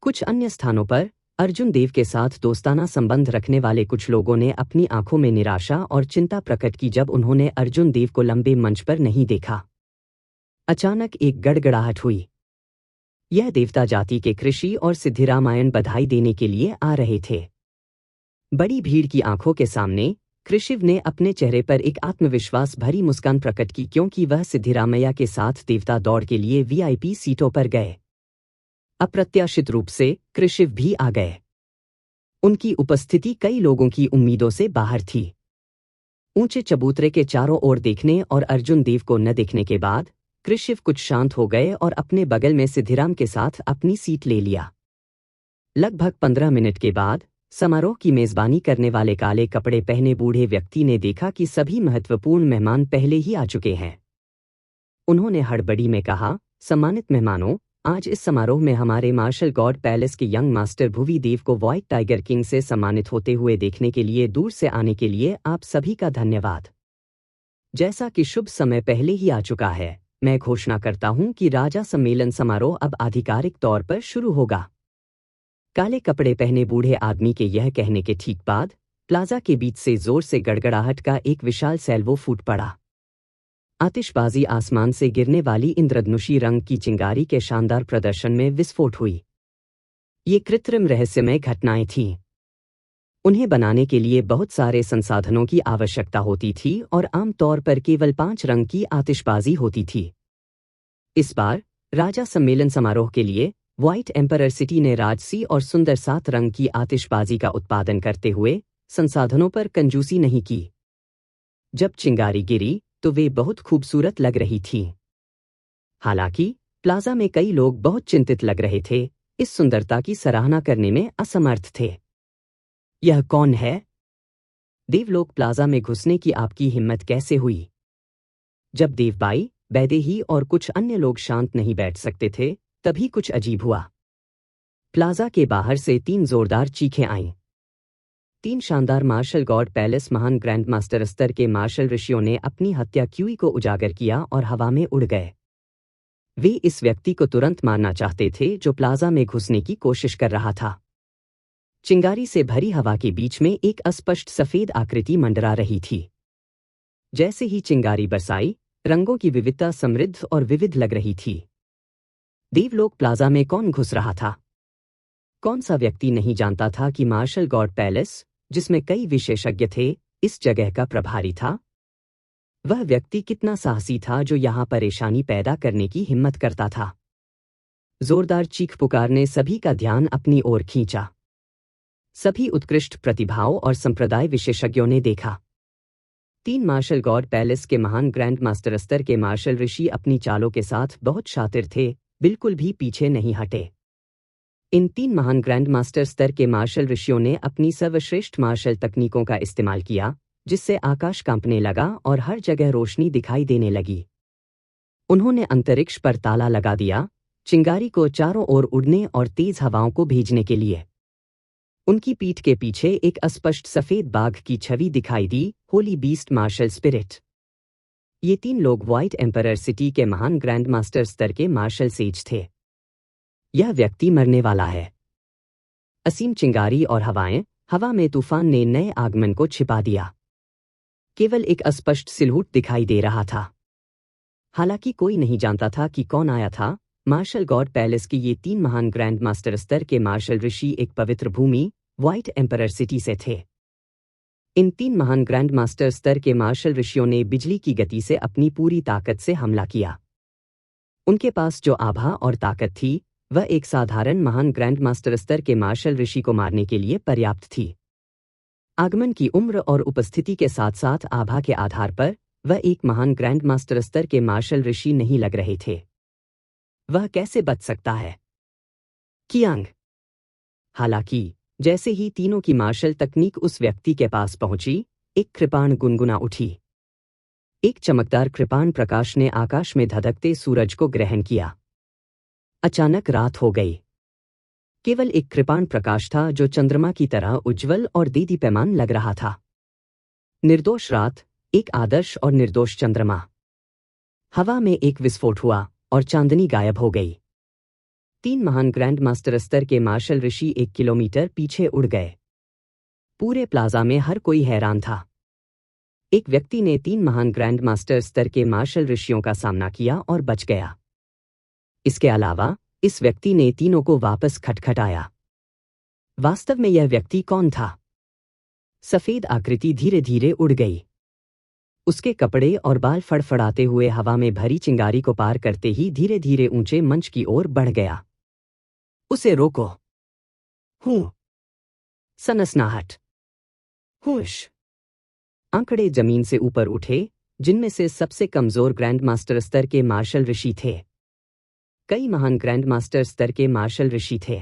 कुछ अन्य स्थानों पर अर्जुन देव के साथ दोस्ताना संबंध रखने वाले कुछ लोगों ने अपनी आंखों में निराशा और चिंता प्रकट की जब उन्होंने अर्जुन देव को लंबे मंच पर नहीं देखा। अचानक एक गड़गड़ाहट हुई। यह देवता जाति के कृषि और सिद्धिरामायण बधाई देने के लिए आ रहे थे। बड़ी भीड़ की आंखों के सामने कृषिव ने अपने चेहरे पर एक आत्मविश्वास भरी मुस्कान प्रकट की, क्योंकि वह सिद्धिरामैया के साथ देवता दौड़ के लिए वीआईपी सीटों पर गए। अप्रत्याशित रूप से कृषिव भी आ गए। उनकी उपस्थिति कई लोगों की उम्मीदों से बाहर थी। ऊंचे चबूतरे के चारों ओर देखने और अर्जुन देव को न देखने के बाद कृषिव कुछ शांत हो गए और अपने बगल में सिद्धिराम के साथ अपनी सीट ले लिया। लगभग 15 मिनट के बाद समारोह की मेजबानी करने वाले काले कपड़े पहने बूढ़े व्यक्ति ने देखा कि सभी महत्वपूर्ण मेहमान पहले ही आ चुके हैं। उन्होंने हड़बड़ी में कहा, सम्मानित मेहमानों, आज इस समारोह में हमारे मार्शल गॉड पैलेस के यंग मास्टर भुवि देव को व्हाइट टाइगर किंग से सम्मानित होते हुए देखने के लिए दूर से आने के लिए आप सभी का धन्यवाद। जैसा कि शुभ समय पहले ही आ चुका है, मैं घोषणा करता हूं कि राजा सम्मेलन समारोह अब आधिकारिक तौर पर शुरू होगा। काले कपड़े पहने बूढ़े आदमी के यह कहने के ठीक बाद प्लाजा के बीच से जोर से गड़गड़ाहट का एक विशाल सैल्वो फूट पड़ा। आतिशबाजी आसमान से गिरने वाली इंद्रधनुषी रंग की चिंगारी के शानदार प्रदर्शन में विस्फोट हुई। ये कृत्रिम रहस्यमय घटनाएं थीं। उन्हें बनाने के लिए बहुत सारे संसाधनों की आवश्यकता होती थी और आमतौर पर केवल 5 रंग की आतिशबाजी होती थी। इस बार राजा सम्मेलन समारोह के लिए व्हाइट एम्परर सिटी ने राजसी और सुंदर 7 रंग की आतिशबाजी का उत्पादन करते हुए संसाधनों पर कंजूसी नहीं की। जब चिंगारी गिरी तो वे बहुत खूबसूरत लग रही थी। हालांकि प्लाजा में कई लोग बहुत चिंतित लग रहे थे, इस सुंदरता की सराहना करने में असमर्थ थे। यह कौन है? देवलोक प्लाजा में घुसने की आपकी हिम्मत कैसे हुई? जब देवबाई, वैदेही और कुछ अन्य लोग शांत नहीं बैठ सकते थे, तभी कुछ अजीब हुआ। प्लाजा के बाहर से 3 जोरदार चीखें आईं। 3 शानदार मार्शल गॉड पैलेस महान ग्रैंड मास्टर स्तर के मार्शल ऋषियों ने अपनी हत्या क्यूई को उजागर किया और हवा में उड़ गए। वे इस व्यक्ति को तुरंत मारना चाहते थे जो प्लाजा में घुसने की कोशिश कर रहा था। चिंगारी से भरी हवा के बीच में एक अस्पष्ट सफेद आकृति मंडरा रही थी। जैसे ही चिंगारी बरसाई, रंगों की विविधता समृद्ध और विविध लग रही थी। देवलोक प्लाजा में कौन घुस रहा था? कौन सा व्यक्ति नहीं जानता था कि मार्शल गॉड पैलेस, जिसमें कई विशेषज्ञ थे, इस जगह का प्रभारी था? वह व्यक्ति कितना साहसी था जो यहां परेशानी पैदा करने की हिम्मत करता था। जोरदार चीख पुकार ने सभी का ध्यान अपनी ओर खींचा। सभी उत्कृष्ट प्रतिभाओं और संप्रदाय विशेषज्ञों ने देखा। 3 मार्शल गॉड पैलेस के महान ग्रैंड मास्टर स्तर के मार्शल ऋषि अपनी चालों के साथ बहुत शातिर थे, बिल्कुल भी पीछे नहीं हटे। इन 3 महान ग्रैंड मास्टर स्तर के मार्शल ऋषियों ने अपनी सर्वश्रेष्ठ मार्शल तकनीकों का इस्तेमाल किया, जिससे आकाश कांपने लगा और हर जगह रोशनी दिखाई देने लगी। उन्होंने अंतरिक्ष पर ताला लगा दिया, चिंगारी को चारों ओर उड़ने और तेज हवाओं को भेजने के लिए। उनकी पीठ के पीछे एक अस्पष्ट सफेद बाघ की छवि दिखाई दी, होली बीस्ट मार्शल स्पिरिट। ये 3 लोग व्हाइट एम्परर सिटी के महान ग्रैंड मास्टर स्तर के मार्शल सेज थे। यह व्यक्ति मरने वाला है। असीम चिंगारी और हवा में तूफान ने नए आगमन को छिपा दिया। केवल एक अस्पष्ट सिलहूट दिखाई दे रहा था। हालांकि कोई नहीं जानता था कि कौन आया था। मार्शल गॉड पैलेस के ये 3 महान ग्रैंड मास्टर स्तर के मार्शल ऋषि एक पवित्र भूमि व्हाइट एम्परर सिटी से थे। इन 3 महान ग्रैंड मास्टर स्तर के मार्शल ऋषियों ने बिजली की गति से अपनी पूरी ताकत से हमला किया। उनके पास जो आभा और ताकत थी वह एक साधारण महान ग्रैंड मास्टर स्तर के मार्शल ऋषि को मारने के लिए पर्याप्त थी। आगमन की उम्र और उपस्थिति के साथ साथ आभा के आधार पर वह एक महान ग्रैंड मास्टर स्तर के मार्शल ऋषि नहीं लग रहे थे। वह कैसे बच सकता है? कियांग। हालांकि जैसे ही तीनों की मार्शल तकनीक उस व्यक्ति के पास पहुंची, एक कृपाण गुनगुना उठी। एक चमकदार कृपाण प्रकाश ने आकाश में धधकते सूरज को ग्रहण किया। अचानक रात हो गई। केवल एक कृपाण प्रकाश था जो चंद्रमा की तरह उज्ज्वल और दीदीप्यमान लग रहा था। निर्दोष रात, एक आदर्श और निर्दोष चंद्रमा। हवा में एक विस्फोट हुआ और चांदनी गायब हो गई। 3 महान ग्रैंड मास्टर स्तर के मार्शल ऋषि 1 किलोमीटर पीछे उड़ गए। पूरे प्लाजा में हर कोई हैरान था। एक व्यक्ति ने 3 महान ग्रैंड मास्टर स्तर के मार्शल ऋषियों का सामना किया और बच गया। इसके अलावा इस व्यक्ति ने तीनों को वापस खटखटाया। वास्तव में यह व्यक्ति कौन था? सफेद आकृति धीरे धीरे उड़ गई। उसके कपड़े और बाल फड़फड़ाते हुए हवा में भरी चिंगारी को पार करते ही धीरे धीरे ऊंचे मंच की ओर बढ़ गया। उसे रोको। हूं। सनसनाहट। होश। आंकड़े जमीन से ऊपर उठे, जिनमें से सबसे कमजोर ग्रैंड मास्टर स्तर के मार्शल ऋषि थे। कई महान ग्रैंड मास्टर स्तर के मार्शल ऋषि थे।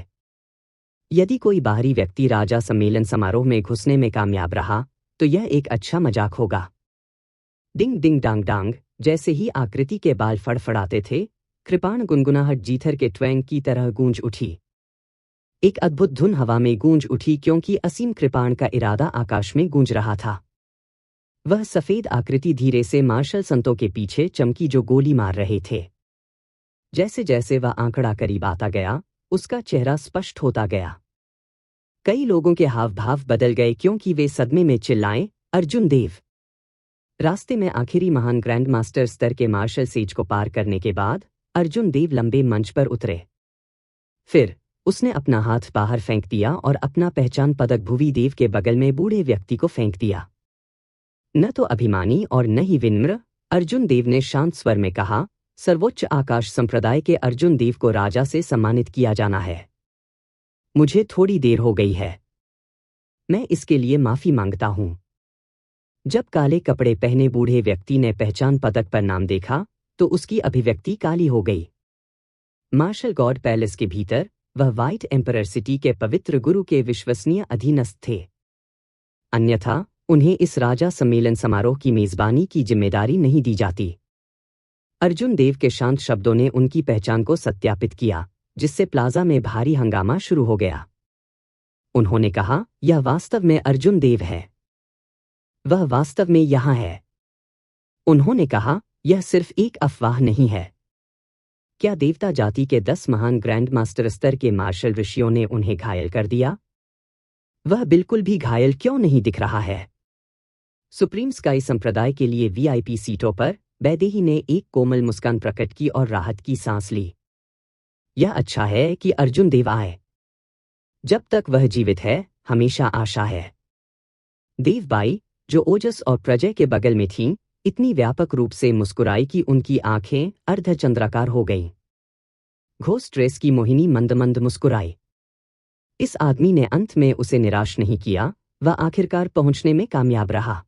यदि कोई बाहरी व्यक्ति राजा सम्मेलन समारोह में घुसने में कामयाब रहा तो यह एक अच्छा मजाक होगा। डिंग डिंग डांग डांग जैसे ही आकृति के बाल फड़फड़ाते थे, कृपाण गुनगुनाहट जीथर के ट्वैंग की तरह गूंज उठी। एक अद्भुत धुन हवा में गूंज उठी क्योंकि असीम कृपाण का इरादा आकाश में गूंज रहा था। वह सफेद आकृति धीरे से मार्शल संतों के पीछे चमकी जो गोली मार रहे थे। जैसे जैसे वह आंकड़ा करीब आता गया, उसका चेहरा स्पष्ट होता गया। कई लोगों के हाव भाव बदल गए क्योंकि वे सदमे में चिल्लाए, अर्जुन देव। रास्ते में आखिरी महान ग्रैंड मास्टर स्तर के मार्शल सेज को पार करने के बाद अर्जुन देव लंबे मंच पर उतरे। फिर उसने अपना हाथ बाहर फेंक दिया और अपना पहचान पदक भुवी देव के बगल में बूढ़े व्यक्ति को फेंक दिया। न तो अभिमानी और न ही विनम्र, अर्जुन देव ने शांत स्वर में कहा, सर्वोच्च आकाश संप्रदाय के अर्जुन देव को राजा से सम्मानित किया जाना है। मुझे थोड़ी देर हो गई है। मैं इसके लिए माफी मांगता हूं। जब काले कपड़े पहने बूढ़े व्यक्ति ने पहचान पदक पर नाम देखा तो उसकी अभिव्यक्ति काली हो गई। मार्शल गॉड पैलेस के भीतर वह व्हाइट एम्परर सिटी के पवित्र गुरु के विश्वसनीय अधीनस्थ थे। अन्यथा उन्हें इस राजा सम्मेलन समारोह की मेजबानी की जिम्मेदारी नहीं दी जाती। अर्जुन देव के शांत शब्दों ने उनकी पहचान को सत्यापित किया, जिससे प्लाजा में भारी हंगामा शुरू हो गया। उन्होंने कहा, यह वास्तव में अर्जुन देव है। वह वास्तव में यहाँ है। उन्होंने कहा, यह सिर्फ एक अफवाह नहीं है। क्या देवता जाति के 10 महान ग्रैंड मास्टर स्तर के मार्शल ऋषियों ने उन्हें घायल कर दिया? वह बिल्कुल भी घायल क्यों नहीं दिख रहा है? सुप्रीम स्काई संप्रदाय के लिए वीआईपी सीटों पर वैदेही ने एक कोमल मुस्कान प्रकट की और राहत की सांस ली। यह अच्छा है कि अर्जुन देव आए। जब तक वह जीवित है, हमेशा आशा है। देवबाई, जो ओजस और प्रजय के बगल में थीं, इतनी व्यापक रूप से मुस्कुराई कि उनकी आंखें अर्धचंद्राकार हो गईं। घोस्ट रेस की मोहिनी मंद मंद मुस्कुराई। इस आदमी ने अंत में उसे निराश नहीं किया, वह आखिरकार पहुंचने में कामयाब रहा।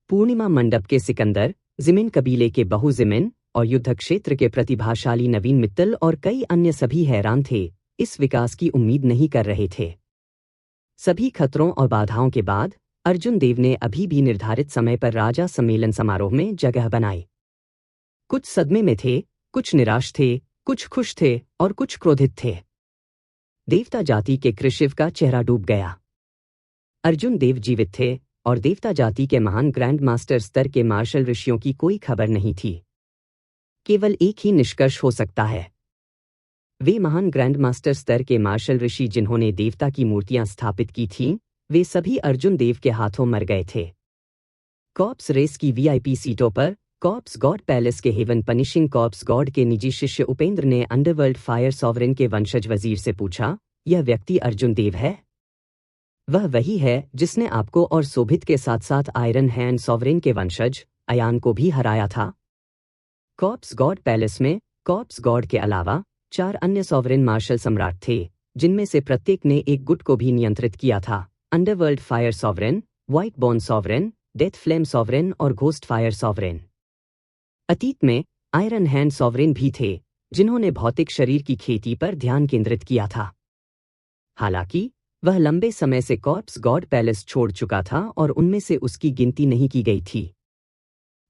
पूर्णिमा मंडप के सिकंदर, जिमिन कबीले के बहु जिमिन और युद्ध क्षेत्र के प्रतिभाशाली नवीन मित्तल और कई अन्य सभी हैरान थे, इस विकास की उम्मीद नहीं कर रहे थे। सभी खतरों और बाधाओं के बाद अर्जुन देव ने अभी भी निर्धारित समय पर राजा सम्मेलन समारोह में जगह बनाई। कुछ सदमे में थे, कुछ निराश थे, कुछ खुश थे और कुछ क्रोधित थे। देवता जाति के कृशिव का चेहरा डूब गया। अर्जुन देव जीवित थे और देवता जाति के महान ग्रैंड मास्टर स्तर के मार्शल ऋषियों की कोई खबर नहीं थी। केवल एक ही निष्कर्ष हो सकता है। वे महान ग्रैंड मास्टर स्तर के मार्शल ऋषि जिन्होंने देवता की मूर्तियां स्थापित की थीं, वे सभी अर्जुन देव के हाथों मर गए थे। कॉर्प्स रेस की वीआईपी सीटों पर कॉर्प्स गॉड पैलेस के हेवन पनिशिंग कॉर्प्स गॉड के निजी शिष्य उपेंद्र ने अंडरवर्ल्ड फायर सॉवरेन के वंशज वजीर से पूछा, यह व्यक्ति अर्जुन देव है? वह वही है जिसने आपको और शोभित के साथ साथ आयरन हैंड सॉवरेन के वंशज अयान को भी हराया था। कॉर्प्स गॉड पैलेस में कॉर्प्स गॉड के अलावा 4 अन्य सॉवरेन मार्शल सम्राट थे, जिनमें से प्रत्येक ने एक गुट को भी नियंत्रित किया था। Underworld fire sovereign, white born sovereign, death flame sovereign और घोस्ट फायर सॉवरेन। अतीत में आयरन हैंड सॉवरेन भी थे, जिन्होंने भौतिक शरीर की खेती पर ध्यान केंद्रित किया था। हालांकि वह लंबे समय से कॉर्प्स गॉड पैलेस छोड़ चुका था और उनमें से उसकी गिनती नहीं की गई थी।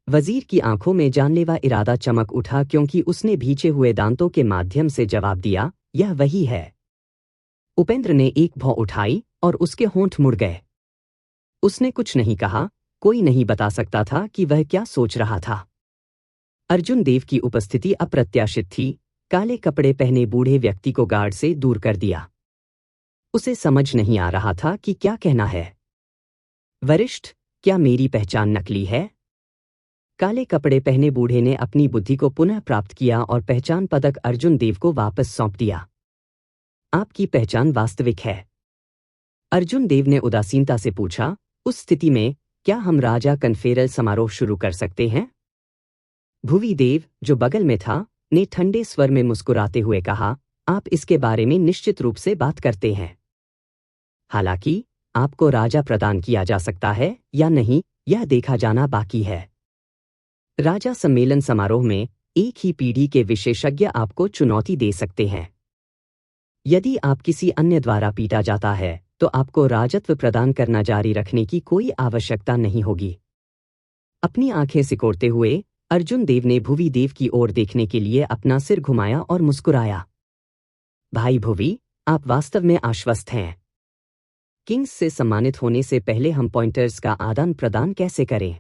वजीर की आंखों में जानलेवा इरादा चमक उठा क्योंकि उसने भींचे हुए दांतों के माध्यम से जवाब दिया, यह वही है। उपेंद्र ने एक भौं उठाई और उसके होंठ मुड़ गए। उसने कुछ नहीं कहा, कोई नहीं बता सकता था कि वह क्या सोच रहा था। अर्जुन देव की उपस्थिति अप्रत्याशित थी। काले कपड़े पहने बूढ़े व्यक्ति को गार्ड से दूर कर दिया। उसे समझ नहीं आ रहा था कि क्या कहना है। वरिष्ठ, क्या मेरी पहचान नकली है? काले कपड़े पहने बूढ़े ने अपनी बुद्धि को पुनः प्राप्त किया और पहचान पदक अर्जुन देव को वापस सौंप दिया। आपकी पहचान वास्तविक है। अर्जुन देव ने उदासीनता से पूछा, उस स्थिति में क्या हम राजा कन्फेरल समारोह शुरू कर सकते हैं? भुवी देव, जो बगल में था, ने ठंडे स्वर में मुस्कुराते हुए कहा, आप इसके बारे में निश्चित रूप से बात करते हैं। हालांकि आपको राजा प्रदान किया जा सकता है या नहीं, यह देखा जाना बाकी है। राजा सम्मेलन समारोह में एक ही पीढ़ी के विशेषज्ञ आपको चुनौती दे सकते हैं। यदि आप किसी अन्य द्वारा पीटा जाता है तो आपको राजत्व प्रदान करना जारी रखने की कोई आवश्यकता नहीं होगी। अपनी आंखें सिकोड़ते हुए अर्जुन देव ने भुवी देव की ओर देखने के लिए अपना सिर घुमाया और मुस्कुराया। भाई भुवी, आप वास्तव में आश्वस्त हैं। किंग्स से सम्मानित होने से पहले हम पॉइंटर्स का आदान प्रदान कैसे करें?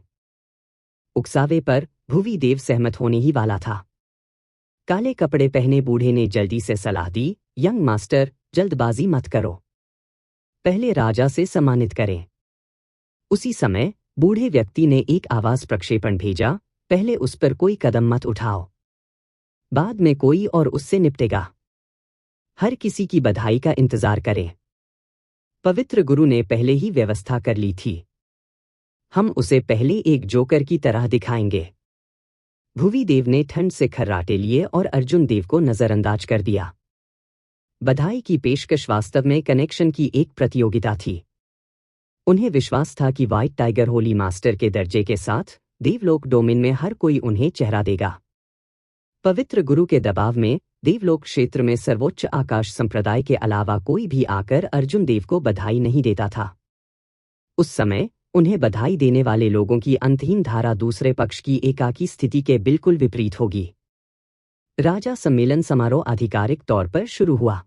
उकसावे पर भुवी देव सहमत होने ही वाला था। काले कपड़े पहने बूढ़े ने जल्दी से सलाह दी, यंग मास्टर, जल्दबाजी मत करो। पहले राजा से सम्मानित करें। उसी समय बूढ़े व्यक्ति ने एक आवाज प्रक्षेपण भेजा, पहले उस पर कोई कदम मत उठाओ। बाद में कोई और उससे निपटेगा। हर किसी की बधाई का इंतजार करें। पवित्र गुरु ने पहले ही व्यवस्था कर ली थी। हम उसे पहले एक जोकर की तरह दिखाएंगे। भुवी देव ने ठंड से खर्राटे लिए और अर्जुन देव को नजरअंदाज कर दिया। बधाई की पेशकश वास्तव में कनेक्शन की एक प्रतियोगिता थी। उन्हें विश्वास था कि व्हाइट टाइगर होली मास्टर के दर्जे के साथ देवलोक डोमेन में हर कोई उन्हें चेहरा देगा। पवित्र गुरु के दबाव में देवलोक क्षेत्र में सर्वोच्च आकाश संप्रदाय के अलावा कोई भी आकर अर्जुन देव को बधाई नहीं देता था। उस समय उन्हें बधाई देने वाले लोगों की अंतहीन धारा दूसरे पक्ष की एकाकी स्थिति के बिल्कुल विपरीत होगी। राजा सम्मेलन समारोह आधिकारिक तौर पर शुरू हुआ।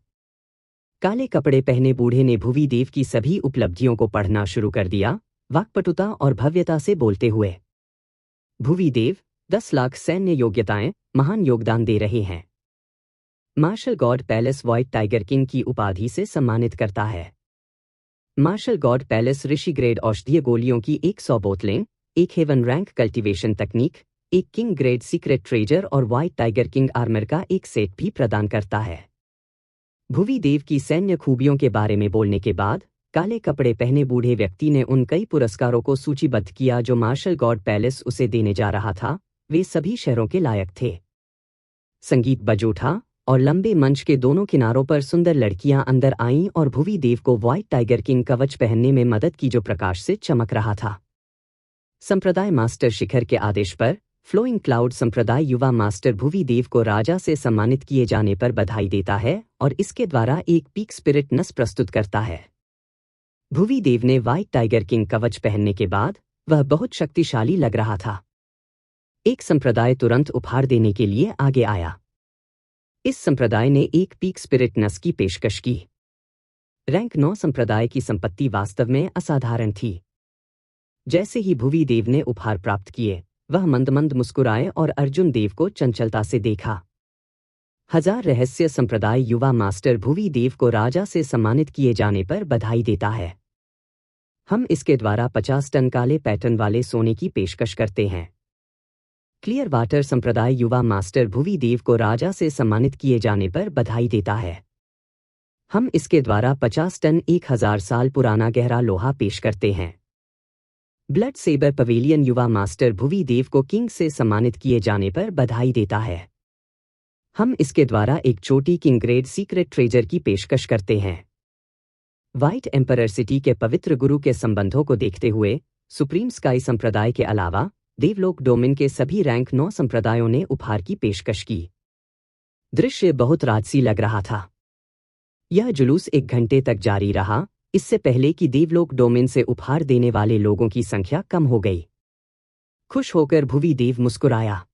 काले कपड़े पहने बूढ़े ने भुवी देव की सभी उपलब्धियों को पढ़ना शुरू कर दिया, वाक्पटुता और भव्यता से बोलते हुए। भुवी देव 10 लाख सैन्य योग्यताएं, महान योगदान दे रहे हैं। Martial god palace white tiger king की उपाधि से सम्मानित करता है। मार्शल गॉड पैलेस ऋषि ग्रेड औषधीय गोलियों की 100 बोतलें, एक हेवन रैंक कल्टीवेशन तकनीक, एक किंग ग्रेड सीक्रेट ट्रेजर और व्हाइट टाइगर किंग आर्मर का एक सेट भी प्रदान करता है। भुवी देव की सैन्य खूबियों के बारे में बोलने के बाद काले कपड़े पहने बूढ़े व्यक्ति ने उन कई पुरस्कारों को सूचीबद्ध किया जो मार्शल गॉड पैलेस उसे देने जा रहा था। वे सभी शहरों के लायक थे। संगीत बज उठा और लंबे मंच के दोनों किनारों पर सुंदर लड़कियां अंदर आईं और भुवी देव को व्हाइट टाइगर किंग कवच पहनने में मदद की जो प्रकाश से चमक रहा था। संप्रदाय मास्टर शिखर के आदेश पर फ्लोइंग क्लाउड संप्रदाय युवा मास्टर भुवी देव को राजा से सम्मानित किए जाने पर बधाई देता है और इसके द्वारा एक पीक स्पिरिट नस प्रस्तुत करता है। भुवी देव ने व्हाइट टाइगर किंग कवच पहनने के बाद वह बहुत शक्तिशाली लग रहा था। एक संप्रदाय तुरंत उपहार देने के लिए आगे आया। इस संप्रदाय ने एक पीक स्पिरिट नस की पेशकश की। रैंक 9 संप्रदाय की संपत्ति वास्तव में असाधारण थी। जैसे ही भुवी देव ने उपहार प्राप्त किए, वह मंद मुस्कुराए और अर्जुन देव को चंचलता से देखा। 1000 रहस्य संप्रदाय युवा मास्टर भुवी देव को राजा से सम्मानित किए जाने पर बधाई देता है। हम इसके द्वारा 50 टन काले पैटर्न वाले सोने की पेशकश करते हैं। क्लियर वाटर संप्रदाय युवा मास्टर भुवी देव को राजा से सम्मानित किए जाने पर बधाई देता है। हम इसके द्वारा 50 टन 1000 साल पुराना गहरा लोहा पेश करते हैं। ब्लड सेबर पवेलियन युवा मास्टर भुवी देव को किंग से सम्मानित किए जाने पर बधाई देता है। हम इसके द्वारा एक छोटी किंग ग्रेड सीक्रेट ट्रेजर की पेशकश करते हैं। व्हाइट एम्परर सिटी के पवित्र गुरु के संबंधों को देखते हुए सुप्रीम स्काई संप्रदाय के अलावा देवलोक डोमिन के सभी रैंक 9 संप्रदायों ने उपहार की पेशकश की। दृश्य बहुत राजसी लग रहा था। यह जुलूस 1 घंटे तक जारी रहा, इससे पहले कि देवलोक डोमेन से उपहार देने वाले लोगों की संख्या कम हो गई। खुश होकर भुवी देव मुस्कुराया।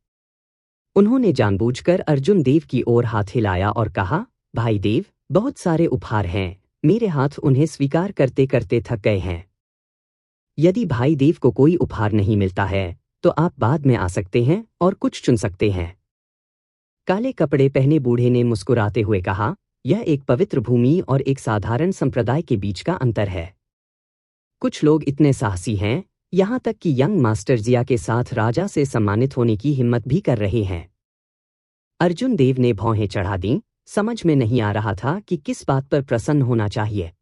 उन्होंने जानबूझकर अर्जुन देव की ओर हाथ हिलाया और कहा, भाई देव, बहुत सारे उपहार हैं, मेरे हाथ उन्हें स्वीकार करते करते थक गए हैं। यदि भाई देव को कोई उपहार नहीं मिलता है तो आप बाद में आ सकते हैं और कुछ चुन सकते हैं। काले कपड़े पहने बूढ़े ने मुस्कुराते हुए कहा, यह एक पवित्र भूमि और एक साधारण संप्रदाय के बीच का अंतर है। कुछ लोग इतने साहसी हैं, यहां तक कि यंग मास्टर जिया के साथ राजा से सम्मानित होने की हिम्मत भी कर रहे हैं। अर्जुन देव ने भौहें चढ़ा दी। समझ में नहीं आ रहा था कि किस बात पर प्रसन्न होना चाहिए।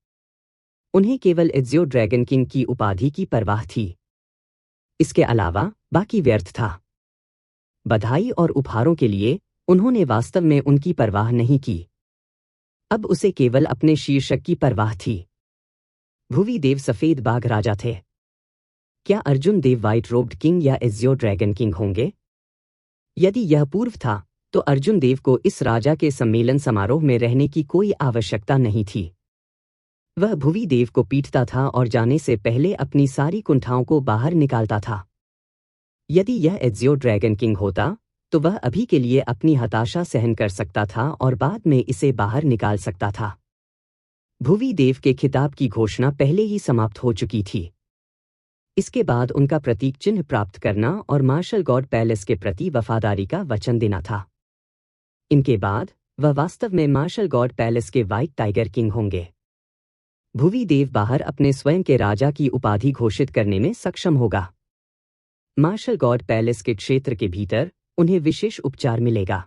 उन्हें केवल एज़ियो ड्रैगन किंग की उपाधि की परवाह थी। इसके अलावा बाकी व्यर्थ था। बधाई और उपहारों के लिए उन्होंने वास्तव में उनकी परवाह नहीं की। अब उसे केवल अपने शीर्षक की परवाह थी। भुवी देव सफेद बाघ राजा थे। क्या अर्जुन देव व्हाइट रोब्ड किंग या एज़ियो ड्रैगन किंग होंगे? यदि यह पूर्व था तो अर्जुन देव को इस राजा के सम्मेलन समारोह में रहने की कोई आवश्यकता नहीं थी। वह भुवी देव को पीटता था और जाने से पहले अपनी सारी कुंठाओं को बाहर निकालता था। यदि यह एज़ियो ड्रैगन किंग होता तो वह अभी के लिए अपनी हताशा सहन कर सकता था और बाद में इसे बाहर निकाल सकता था। भुवी देव के खिताब की घोषणा पहले ही समाप्त हो चुकी थी। इसके बाद उनका प्रतीक चिन्ह प्राप्त करना और मार्शल गॉड पैलेस के प्रति वफादारी का वचन देना था। इनके बाद वह वास्तव में मार्शल गॉड पैलेस के व्हाइट टाइगर किंग होंगे। भुवी देव बाहर अपने स्वयं के राजा की उपाधि घोषित करने में सक्षम होगा। मार्शल गॉड पैलेस के क्षेत्र के भीतर उन्हें विशेष उपचार मिलेगा।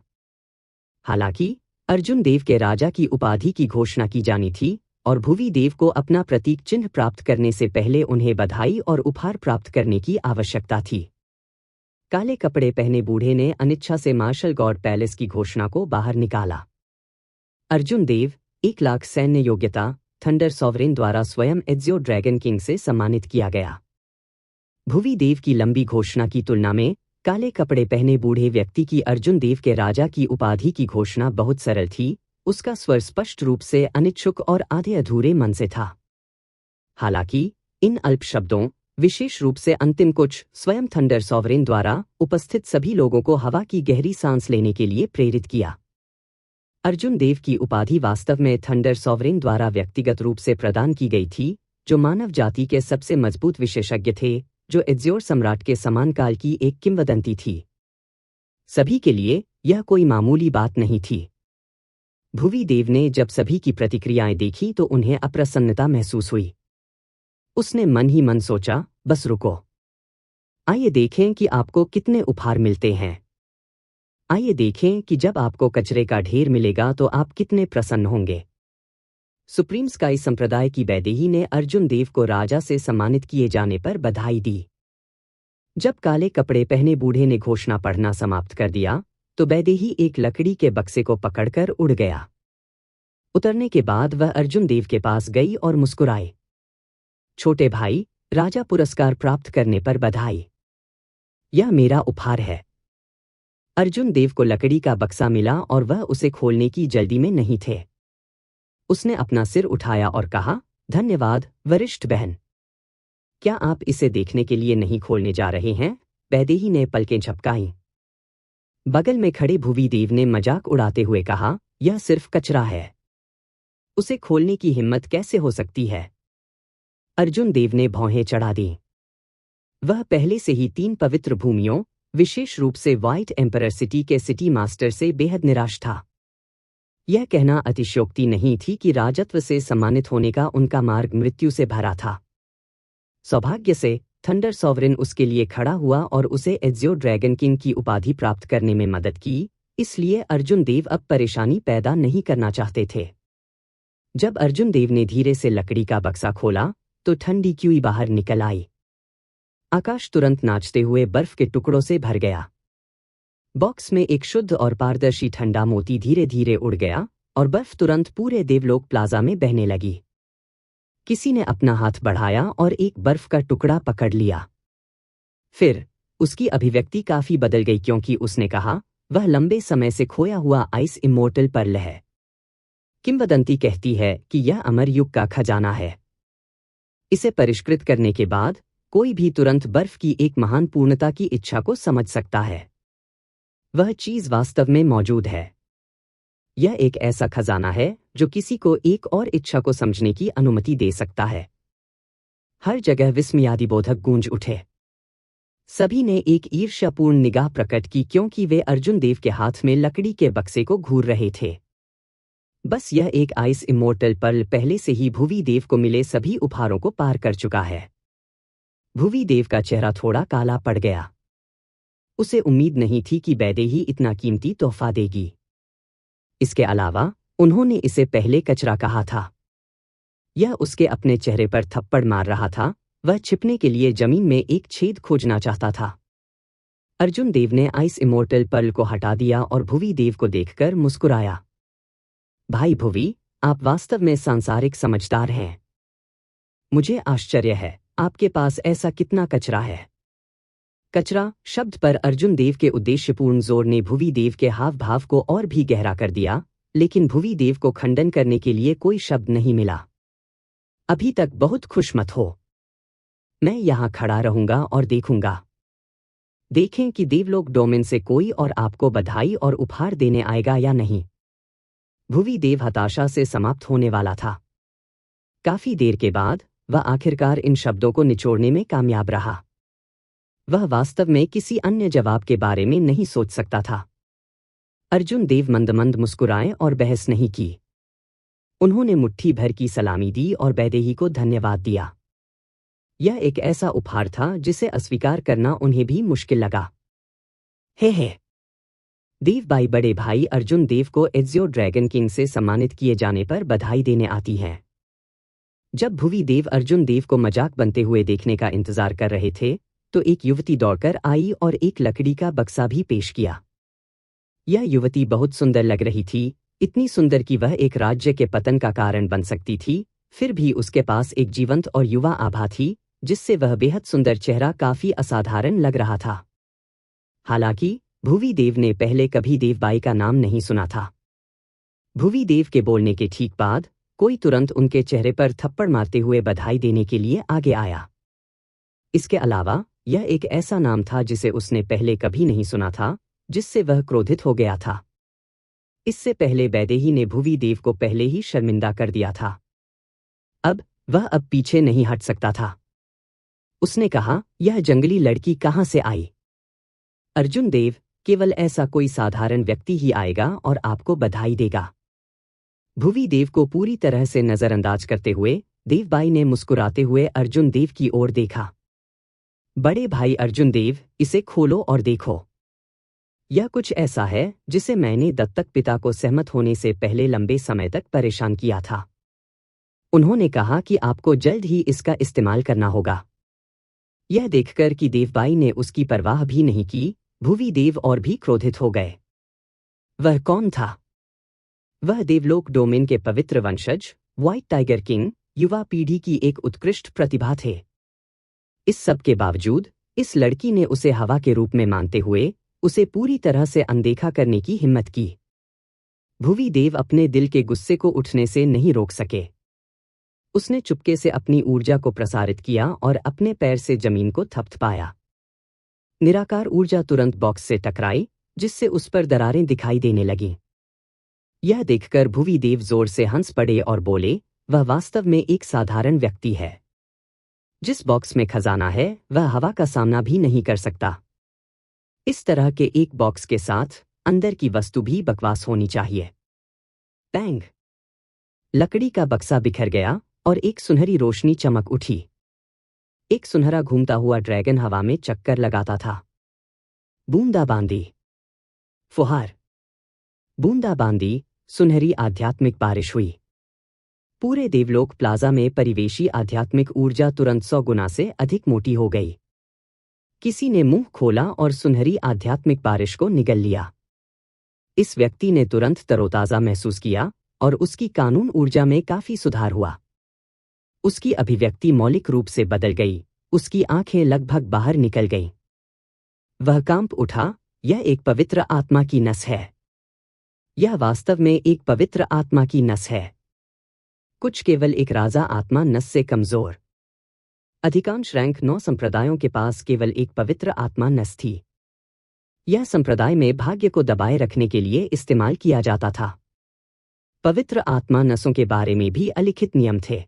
हालांकि अर्जुन देव के राजा की उपाधि की घोषणा की जानी थी और भुवी देव को अपना प्रतीक चिन्ह प्राप्त करने से पहले उन्हें बधाई और उपहार प्राप्त करने की आवश्यकता थी। काले कपड़े पहने बूढ़े ने अनिच्छा से मार्शल गॉड पैलेस की घोषणा को बाहर निकाला। अर्जुन देव 1 लाख सैन्य योग्यता थंडर सॉवरेन द्वारा स्वयं एज़ियो ड्रैगन किंग से सम्मानित किया गया। भुवी देव की लंबी घोषणा की तुलना में काले कपड़े पहने बूढ़े व्यक्ति की अर्जुन देव के राजा की उपाधि की घोषणा बहुत सरल थी। उसका स्वर स्पष्ट रूप से अनिच्छुक और आधे अधूरे मन से था। हालांकि इन अल्प शब्दों, विशेष रूप से अंतिम कुछ, स्वयं थंडर सॉवरेन द्वारा उपस्थित सभी लोगों को हवा की गहरी सांस लेने के लिए प्रेरित किया। अर्जुन देव की उपाधि वास्तव में थंडर सॉवरेन द्वारा व्यक्तिगत रूप से प्रदान की गई थी, जो मानव जाति के सबसे मजबूत विशेषज्ञ थे, जो एज़ियोर सम्राट के समान काल की एक किंवदंती थी। सभी के लिए यह कोई मामूली बात नहीं थी। भुवी देव ने जब सभी की प्रतिक्रियाएं देखी तो उन्हें अप्रसन्नता महसूस हुई। उसने मन ही मन सोचा, बस रुको। आइए देखें कि आपको कितने उपहार मिलते हैं। आइए देखें कि जब आपको कचरे का ढेर मिलेगा तो आप कितने प्रसन्न होंगे। सुप्रीम स्काई संप्रदाय की वैदेही ने अर्जुन देव को राजा से सम्मानित किए जाने पर बधाई दी। जब काले कपड़े पहने बूढ़े ने घोषणा पढ़ना समाप्त कर दिया तो वैदेही एक लकड़ी के बक्से को पकड़कर उड़ गया। उतरने के बाद वह अर्जुन देव के पास गई और मुस्कुराए। छोटे भाई, राजा पुरस्कार प्राप्त करने पर बधाई। यह मेरा उपहार है। अर्जुन देव को लकड़ी का बक्सा मिला और वह उसे खोलने की जल्दी में नहीं थे। उसने अपना सिर उठाया और कहा, धन्यवाद वरिष्ठ बहन। क्या आप इसे देखने के लिए नहीं खोलने जा रहे हैं? वैदेही ने पलकें झपकाईं। बगल में खड़े भुवी देव ने मजाक उड़ाते हुए कहा, यह सिर्फ कचरा है, उसे खोलने की हिम्मत कैसे हो सकती है? अर्जुन देव ने भौहें चढ़ा दी। वह पहले से ही 3 पवित्र भूमियों, विशेष रूप से व्हाइट एम्परर सिटी के सिटी मास्टर से बेहद निराश था। यह कहना अतिशयोक्ति नहीं थी कि राजत्व से सम्मानित होने का उनका मार्ग मृत्यु से भरा था। सौभाग्य से थंडर सॉवरेन उसके लिए खड़ा हुआ और उसे एज़ियो ड्रैगन किंग की उपाधि प्राप्त करने में मदद की, इसलिए अर्जुन देव अब परेशानी पैदा नहीं करना चाहते थे। जब अर्जुन देव ने धीरे से लकड़ी का बक्सा खोला तो ठंडी क्यूई बाहर निकल आई। आकाश तुरंत नाचते हुए बर्फ के टुकड़ों से भर गया। बॉक्स में एक शुद्ध और पारदर्शी ठंडा मोती धीरे धीरे उड़ गया और बर्फ तुरंत पूरे देवलोक प्लाजा में बहने लगी। किसी ने अपना हाथ बढ़ाया और एक बर्फ का टुकड़ा पकड़ लिया। फिर उसकी अभिव्यक्ति काफी बदल गई क्योंकि उसने कहा, वह लंबे समय से खोया हुआ आइस इमोर्टल पर्ल है। किंवदंती कहती है कि यह अमर युग का खजाना है। इसे परिष्कृत करने के बाद कोई भी तुरंत बर्फ की एक महान पूर्णता की इच्छा को समझ सकता है। वह चीज वास्तव में मौजूद है। यह एक ऐसा खजाना है जो किसी को एक और इच्छा को समझने की अनुमति दे सकता है। हर जगह विस्मयादिबोधक गूंज उठे। सभी ने एक ईर्ष्यापूर्ण निगाह प्रकट की क्योंकि वे अर्जुन देव के हाथ में लकड़ी के बक्से को घूर रहे थे। बस यह एक आइस इमोर्टल पर्ल पहले से ही भुवी देव को मिले सभी उपहारों को पार कर चुका है। भुवी देव का चेहरा थोड़ा काला पड़ गया। उसे उम्मीद नहीं थी कि वैदेही इतना कीमती तोहफा देगी। इसके अलावा उन्होंने इसे पहले कचरा कहा था। यह उसके अपने चेहरे पर थप्पड़ मार रहा था। वह छिपने के लिए जमीन में एक छेद खोजना चाहता था। अर्जुन देव ने आइस इमोर्टल पर्ल को हटा दिया और भुवी देव को देखकर मुस्कुराया। भाई भुवी, आप वास्तव में सांसारिक समझदार हैं। मुझे आश्चर्य है, आपके पास ऐसा कितना कचरा है। कचरा शब्द पर अर्जुन देव के उद्देश्यपूर्ण जोर ने भुवी देव के हाव भाव को और भी गहरा कर दिया, लेकिन भुवी देव को खंडन करने के लिए कोई शब्द नहीं मिला। अभी तक बहुत खुश मत हो। मैं यहां खड़ा रहूंगा और देखूंगा। देखें कि देवलोक डोमेन से कोई और आपको बधाई और उपहार देने आएगा या नहीं। भुवी देव हताशा से समाप्त होने वाला था। काफी देर के बाद वह आखिरकार इन शब्दों को निचोड़ने में कामयाब रहा। वह वास्तव में किसी अन्य जवाब के बारे में नहीं सोच सकता था। अर्जुन देव मंद मंद मुस्कुराए और बहस नहीं की। उन्होंने मुट्ठी भर की सलामी दी और वैदेही को धन्यवाद दिया। यह एक ऐसा उपहार था जिसे अस्वीकार करना उन्हें भी मुश्किल लगा। हे देवबाई बड़े भाई अर्जुन देव को एज़ियो ड्रैगन किंग से सम्मानित किए जाने पर बधाई देने आती हैं। जब भुवी देव अर्जुन देव को मजाक बनते हुए देखने का इंतजार कर रहे थे तो एक युवती दौड़कर आई और एक लकड़ी का बक्सा भी पेश किया। यह युवती बहुत सुंदर लग रही थी, इतनी सुंदर कि वह एक राज्य के पतन का कारण बन सकती थी। फिर भी उसके पास एक जीवंत और युवा आभा थी जिससे वह बेहद सुंदर चेहरा काफी असाधारण लग रहा था। हालांकि भुवी देव ने पहले कभी देवबाई का नाम नहीं सुना था। भुवी देव के बोलने के ठीक बाद कोई तुरंत उनके चेहरे पर थप्पड़ मारते हुए बधाई देने के लिए आगे आया। इसके अलावा यह एक ऐसा नाम था जिसे उसने पहले कभी नहीं सुना था, जिससे वह क्रोधित हो गया था। इससे पहले वैदेही ने भुवी देव को पहले ही शर्मिंदा कर दिया था। अब वह पीछे नहीं हट सकता था। उसने कहा, यह जंगली लड़की कहां से आई? अर्जुन देव, केवल ऐसा कोई साधारण व्यक्ति ही आएगा और आपको बधाई देगा। भुवी देव को पूरी तरह से नजरअंदाज करते हुए देवबाई ने मुस्कुराते हुए अर्जुन देव की ओर देखा। बड़े भाई अर्जुन देव, इसे खोलो और देखो। यह कुछ ऐसा है जिसे मैंने दत्तक पिता को सहमत होने से पहले लंबे समय तक परेशान किया था। उन्होंने कहा कि आपको जल्द ही इसका इस्तेमाल करना होगा। यह देखकर कि देवबाई ने उसकी परवाह भी नहीं की, भुवी देव और भी क्रोधित हो गए। वह कौन था? वह देवलोक डोमेन के पवित्र वंशज व्हाइट टाइगर किंग, युवा पीढ़ी की एक उत्कृष्ट प्रतिभा थे। इस सब के बावजूद इस लड़की ने उसे हवा के रूप में मानते हुए उसे पूरी तरह से अनदेखा करने की हिम्मत की। भुवी देव अपने दिल के गुस्से को उठने से नहीं रोक सके। उसने चुपके से अपनी ऊर्जा को प्रसारित किया और अपने पैर से जमीन को थपथपाया। निराकार ऊर्जा तुरंत बॉक्स से टकराई, जिससे उस पर दरारें दिखाई देने लगीं। यह देखकर भुवी देव जोर से हंस पड़े और बोले, वह वास्तव में एक साधारण व्यक्ति है। जिस बॉक्स में खजाना है वह हवा का सामना भी नहीं कर सकता। इस तरह के एक बॉक्स के साथ अंदर की वस्तु भी बकवास होनी चाहिए। पैंग! लकड़ी का बक्सा बिखर गया और एक सुनहरी रोशनी चमक उठी। एक सुनहरा घूमता हुआ ड्रैगन हवा में चक्कर लगाता था। बूंदाबांदी। फुहार। बूंदाबांदी, सुनहरी आध्यात्मिक बारिश हुई। पूरे देवलोक प्लाजा में परिवेशी आध्यात्मिक ऊर्जा तुरंत 100 गुना से अधिक मोटी हो गई। किसी ने मुंह खोला और सुनहरी आध्यात्मिक बारिश को निगल लिया। इस व्यक्ति ने तुरंत तरोताजा महसूस किया और उसकी कानून ऊर्जा में काफी सुधार हुआ। उसकी अभिव्यक्ति मौलिक रूप से बदल गई, उसकी आंखें लगभग बाहर निकल गईं। वह कांप उठा, यह एक पवित्र आत्मा की नस है। यह वास्तव में एक पवित्र आत्मा की नस है। कुछ केवल एक राजा आत्मा नस से कमजोर। अधिकांश रैंक 9 संप्रदायों के पास केवल एक पवित्र आत्मा नस थी। यह संप्रदाय में भाग्य को दबाए रखने के लिए इस्तेमाल किया जाता था। पवित्र आत्मा नसों के बारे में भी अलिखित नियम थे।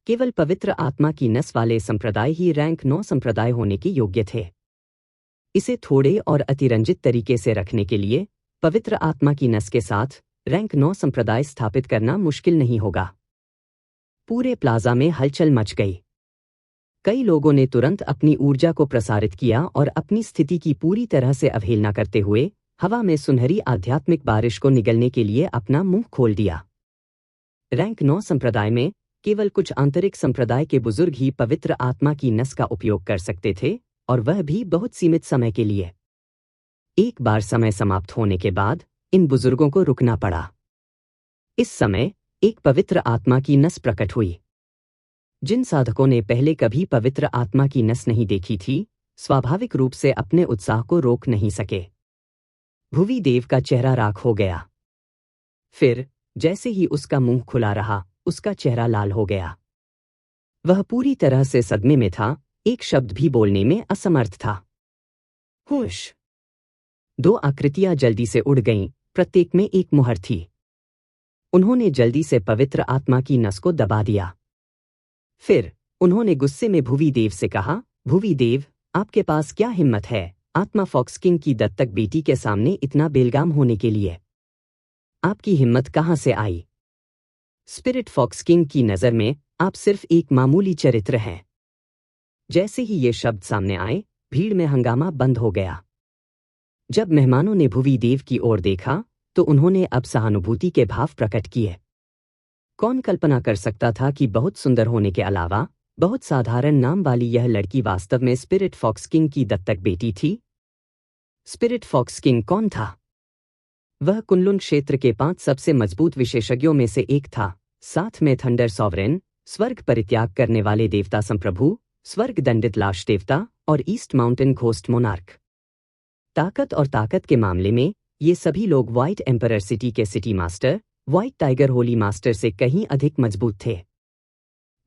केवल पवित्र आत्मा की नस वाले संप्रदाय ही रैंक 9 संप्रदाय होने के योग्य थे। इसे थोड़े और अतिरंजित तरीके से रखने के लिए पवित्र आत्मा की नस के साथ रैंक 9 संप्रदाय स्थापित करना मुश्किल नहीं होगा। पूरे प्लाजा में हलचल मच गई। कई लोगों ने तुरंत अपनी ऊर्जा को प्रसारित किया और अपनी स्थिति की पूरी तरह से अवहेलना करते हुए हवा में सुनहरी आध्यात्मिक बारिश को निगलने के लिए अपना मुंह खोल दिया। रैंक 9 संप्रदाय में केवल कुछ आंतरिक संप्रदाय के बुजुर्ग ही पवित्र आत्मा की नस का उपयोग कर सकते थे, और वह भी बहुत सीमित समय के लिए। एक बार समय समाप्त होने के बाद इन बुजुर्गों को रुकना पड़ा। इस समय एक पवित्र आत्मा की नस प्रकट हुई। जिन साधकों ने पहले कभी पवित्र आत्मा की नस नहीं देखी थी, स्वाभाविक रूप से अपने उत्साह को रोक नहीं सके। भुवि देव का चेहरा राख हो गया। फिर जैसे ही उसका मुंह खुला रहा, उसका चेहरा लाल हो गया। वह पूरी तरह से सदमे में था, एक शब्द भी बोलने में असमर्थ था। होश। 2 आकृतियां जल्दी से उड़ गईं, प्रत्येक में एक मुहर थी। उन्होंने जल्दी से पवित्र आत्मा की नस को दबा दिया। फिर उन्होंने गुस्से में भुवि देव से कहा, भुवि देव, आपके पास क्या हिम्मत है आत्मा फॉक्स किंग की दत्तक बेटी के सामने इतना बेलगाम होने के लिए? आपकी हिम्मत कहां से आई? स्पिरिट फॉक्स किंग की नजर में आप सिर्फ एक मामूली चरित्र हैं। जैसे ही ये शब्द सामने आए, भीड़ में हंगामा बंद हो गया। जब मेहमानों ने भुवि देव की ओर देखा तो उन्होंने अब सहानुभूति के भाव प्रकट किए। कौन कल्पना कर सकता था कि बहुत सुंदर होने के अलावा बहुत साधारण नाम वाली यह लड़की वास्तव में स्पिरिट फॉक्स किंग की दत्तक बेटी थी? स्पिरिट फॉक्स किंग कौन था? वह कुनलुन क्षेत्र के 5 सबसे मजबूत विशेषज्ञों में से एक था, साथ में थंडर सॉवरेन, स्वर्ग परित्याग करने वाले देवता संप्रभु, स्वर्ग दंडित लाश देवता और ईस्ट माउंटेन घोस्ट मोनार्क। ताकत और ताकत के मामले में ये सभी लोग व्हाइट एम्परर सिटी के city master, white tiger Holi master से कहीं अधिक मजबूत थे।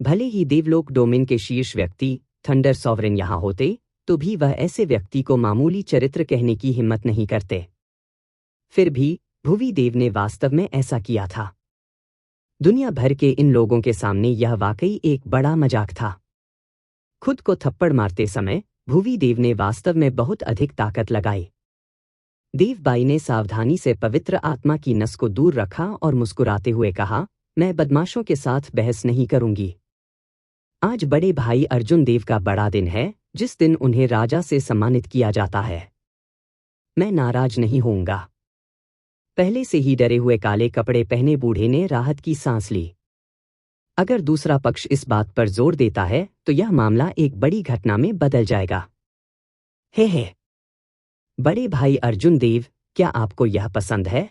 भले ही देवलोक डोमेन के शीर्ष व्यक्ति थंडर सॉवरेन यहाँ होते, तो भी वह ऐसे व्यक्ति को मामूली चरित्र कहने की हिम्मत नहीं करते। फिर भी भुवि देव ने वास्तव में ऐसा किया था। दुनिया भर के इन लोगों के सामने यह वाकई एक बड़ा मजाक था। खुद को थप्पड़ मारते समय भुवि देव ने वास्तव में बहुत अधिक ताकत लगाई। देवबाई ने सावधानी से पवित्र आत्मा की नस को दूर रखा और मुस्कुराते हुए कहा, मैं बदमाशों के साथ बहस नहीं करूंगी। आज बड़े भाई अर्जुन देव का बड़ा दिन है, जिस दिन उन्हें राजा से सम्मानित किया जाता है। मैं नाराज नहीं होऊंगा। पहले से ही डरे हुए काले कपड़े पहने बूढ़े ने राहत की सांस ली। अगर दूसरा पक्ष इस बात पर जोर देता है तो यह मामला एक बड़ी घटना में बदल जाएगा। हे बड़े भाई अर्जुन देव, क्या आपको यह पसंद है?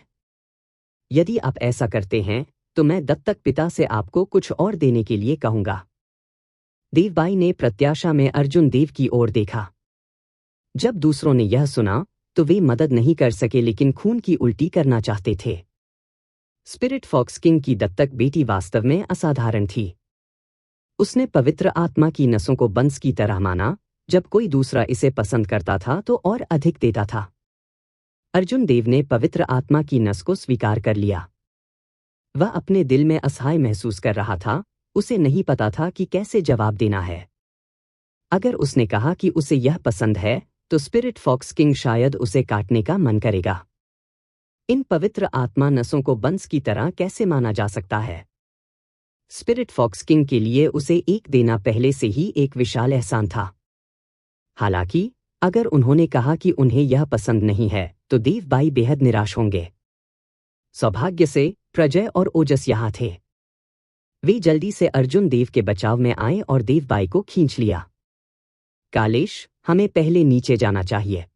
यदि आप ऐसा करते हैं तो मैं दत्तक पिता से आपको कुछ और देने के लिए कहूंगा। देवबाई ने प्रत्याशा में अर्जुन देव की ओर देखा। जब दूसरों ने यह सुना तो वे मदद नहीं कर सके, लेकिन खून की उल्टी करना चाहते थे। स्पिरिट फॉक्स किंग की दत्तक बेटी वास्तव में असाधारण थी। उसने पवित्र आत्मा की नसों को बंस की तरह माना। जब कोई दूसरा इसे पसंद करता था तो और अधिक देता था। अर्जुन देव ने पवित्र आत्मा की नस को स्वीकार कर लिया। वह अपने दिल में असहाय महसूस कर रहा था, उसे नहीं पता था कि कैसे जवाब देना है। अगर उसने कहा कि उसे यह पसंद है तो स्पिरिट फॉक्स किंग शायद उसे काटने का मन करेगा। इन पवित्र आत्मा नसों को बंस की तरह कैसे माना जा सकता है? स्पिरिट फॉक्स किंग के लिए उसे एक देना पहले से ही एक विशाल एहसान था। हालांकि अगर उन्होंने कहा कि उन्हें यह पसंद नहीं है तो देवबाई बेहद निराश होंगे। सौभाग्य से प्रजय और ओजस यहाँ थे। वे जल्दी से अर्जुन देव के बचाव में आए और देवबाई को खींच लिया। कालेश, हमें पहले नीचे जाना चाहिए।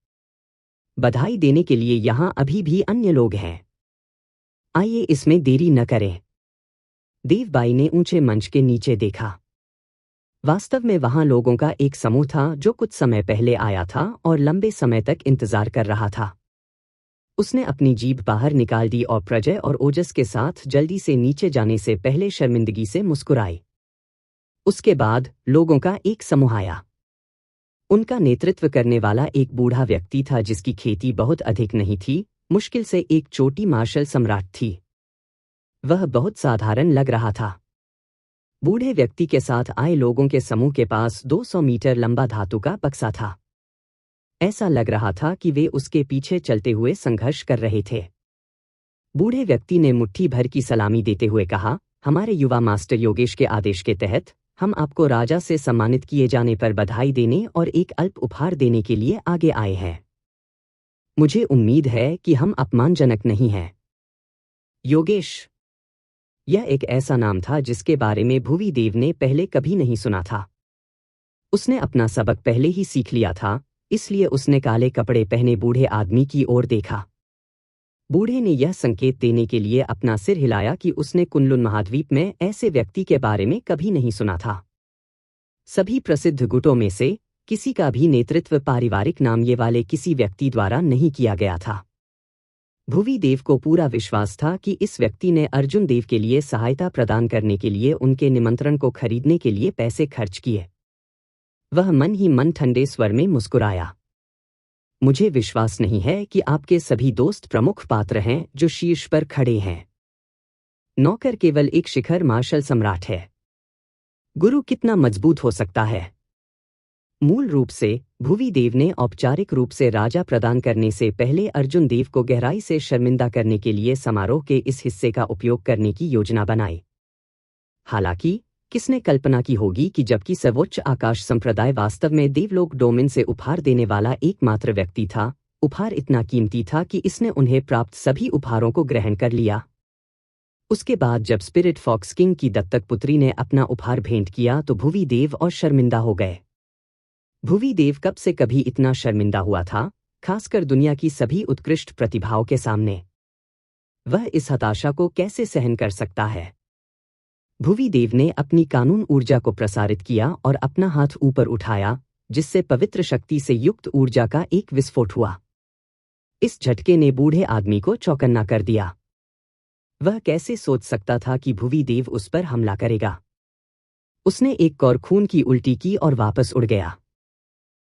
बधाई देने के लिए यहाँ अभी भी अन्य लोग हैं। आइए इसमें देरी न करें। देवबाई ने ऊंचे मंच के नीचे देखा। वास्तव में वहां लोगों का एक समूह था जो कुछ समय पहले आया था और लंबे समय तक इंतजार कर रहा था। उसने अपनी जीभ बाहर निकाल दी और प्रजय और ओजस के साथ जल्दी से नीचे जाने से पहले शर्मिंदगी से मुस्कुराई। उसके बाद लोगों का एक समूह आया। उनका नेतृत्व करने वाला एक बूढ़ा व्यक्ति था जिसकी खेती बहुत अधिक नहीं थी, मुश्किल से एक छोटी मार्शल सम्राट थी। वह बहुत साधारण लग रहा था। बूढ़े व्यक्ति के साथ आए लोगों के समूह के पास 200 मीटर लंबा धातु का बक्सा था। ऐसा लग रहा था कि वे उसके पीछे चलते हुए संघर्ष कर रहे थे। बूढ़े व्यक्ति ने मुट्ठी भर की सलामी देते हुए कहा, हमारे युवा मास्टर योगेश के आदेश के तहत हम आपको राजा से सम्मानित किए जाने पर बधाई देने और एक अल्प उपहार देने के लिए आगे आए हैं। मुझे उम्मीद है कि हम अपमानजनक नहीं हैं। योगेश, यह एक ऐसा नाम था जिसके बारे में भुवी देव ने पहले कभी नहीं सुना था। उसने अपना सबक पहले ही सीख लिया था, इसलिए उसने काले कपड़े पहने बूढ़े आदमी की ओर देखा। बूढ़े ने यह संकेत देने के लिए अपना सिर हिलाया कि उसने कुनलुन महाद्वीप में ऐसे व्यक्ति के बारे में कभी नहीं सुना था। सभी प्रसिद्ध गुटों में से किसी का भी नेतृत्व पारिवारिक नाम वाले किसी व्यक्ति द्वारा नहीं किया गया था। भुवी देव को पूरा विश्वास था कि इस व्यक्ति ने अर्जुन देव के लिए सहायता प्रदान करने के लिए उनके निमंत्रण को खरीदने के लिए पैसे खर्च किए। वह मन ही मन ठंडे स्वर में मुस्कुराया। मुझे विश्वास नहीं है कि आपके सभी दोस्त प्रमुख पात्र हैं जो शीर्ष पर खड़े हैं। नौकर केवल एक शिखर मार्शल सम्राट है। गुरु कितना मजबूत हो सकता है? मूल रूप से भुवी देव ने औपचारिक रूप से राजा प्रदान करने से पहले अर्जुन देव को गहराई से शर्मिंदा करने के लिए समारोह के इस हिस्से का उपयोग करने की योजना बनाई। हालांकि किसने कल्पना की होगी कि जबकि सर्वोच्च आकाश संप्रदाय वास्तव में देवलोक डोमेन से उपहार देने वाला एकमात्र व्यक्ति था, उपहार इतना कीमती था कि इसने उन्हें प्राप्त सभी उपहारों को ग्रहण कर लिया। उसके बाद जब स्पिरिट फॉक्स किंग की दत्तक पुत्री ने अपना उपहार भेंट किया तो भुवी देव और शर्मिंदा हो गए। भुवी देव कब से कभी इतना शर्मिंदा हुआ था, खासकर दुनिया की सभी उत्कृष्ट प्रतिभाओं के सामने। वह इस हताशा को कैसे सहन कर सकता है? भुवी देव ने अपनी कानून ऊर्जा को प्रसारित किया और अपना हाथ ऊपर उठाया, जिससे पवित्र शक्ति से युक्त ऊर्जा का एक विस्फोट हुआ। इस झटके ने बूढ़े आदमी को चौकन्ना कर दिया। वह कैसे सोच सकता था कि भुवी देव उस पर हमला करेगा? उसने एक कौर खून की उल्टी की और वापस उड़ गया।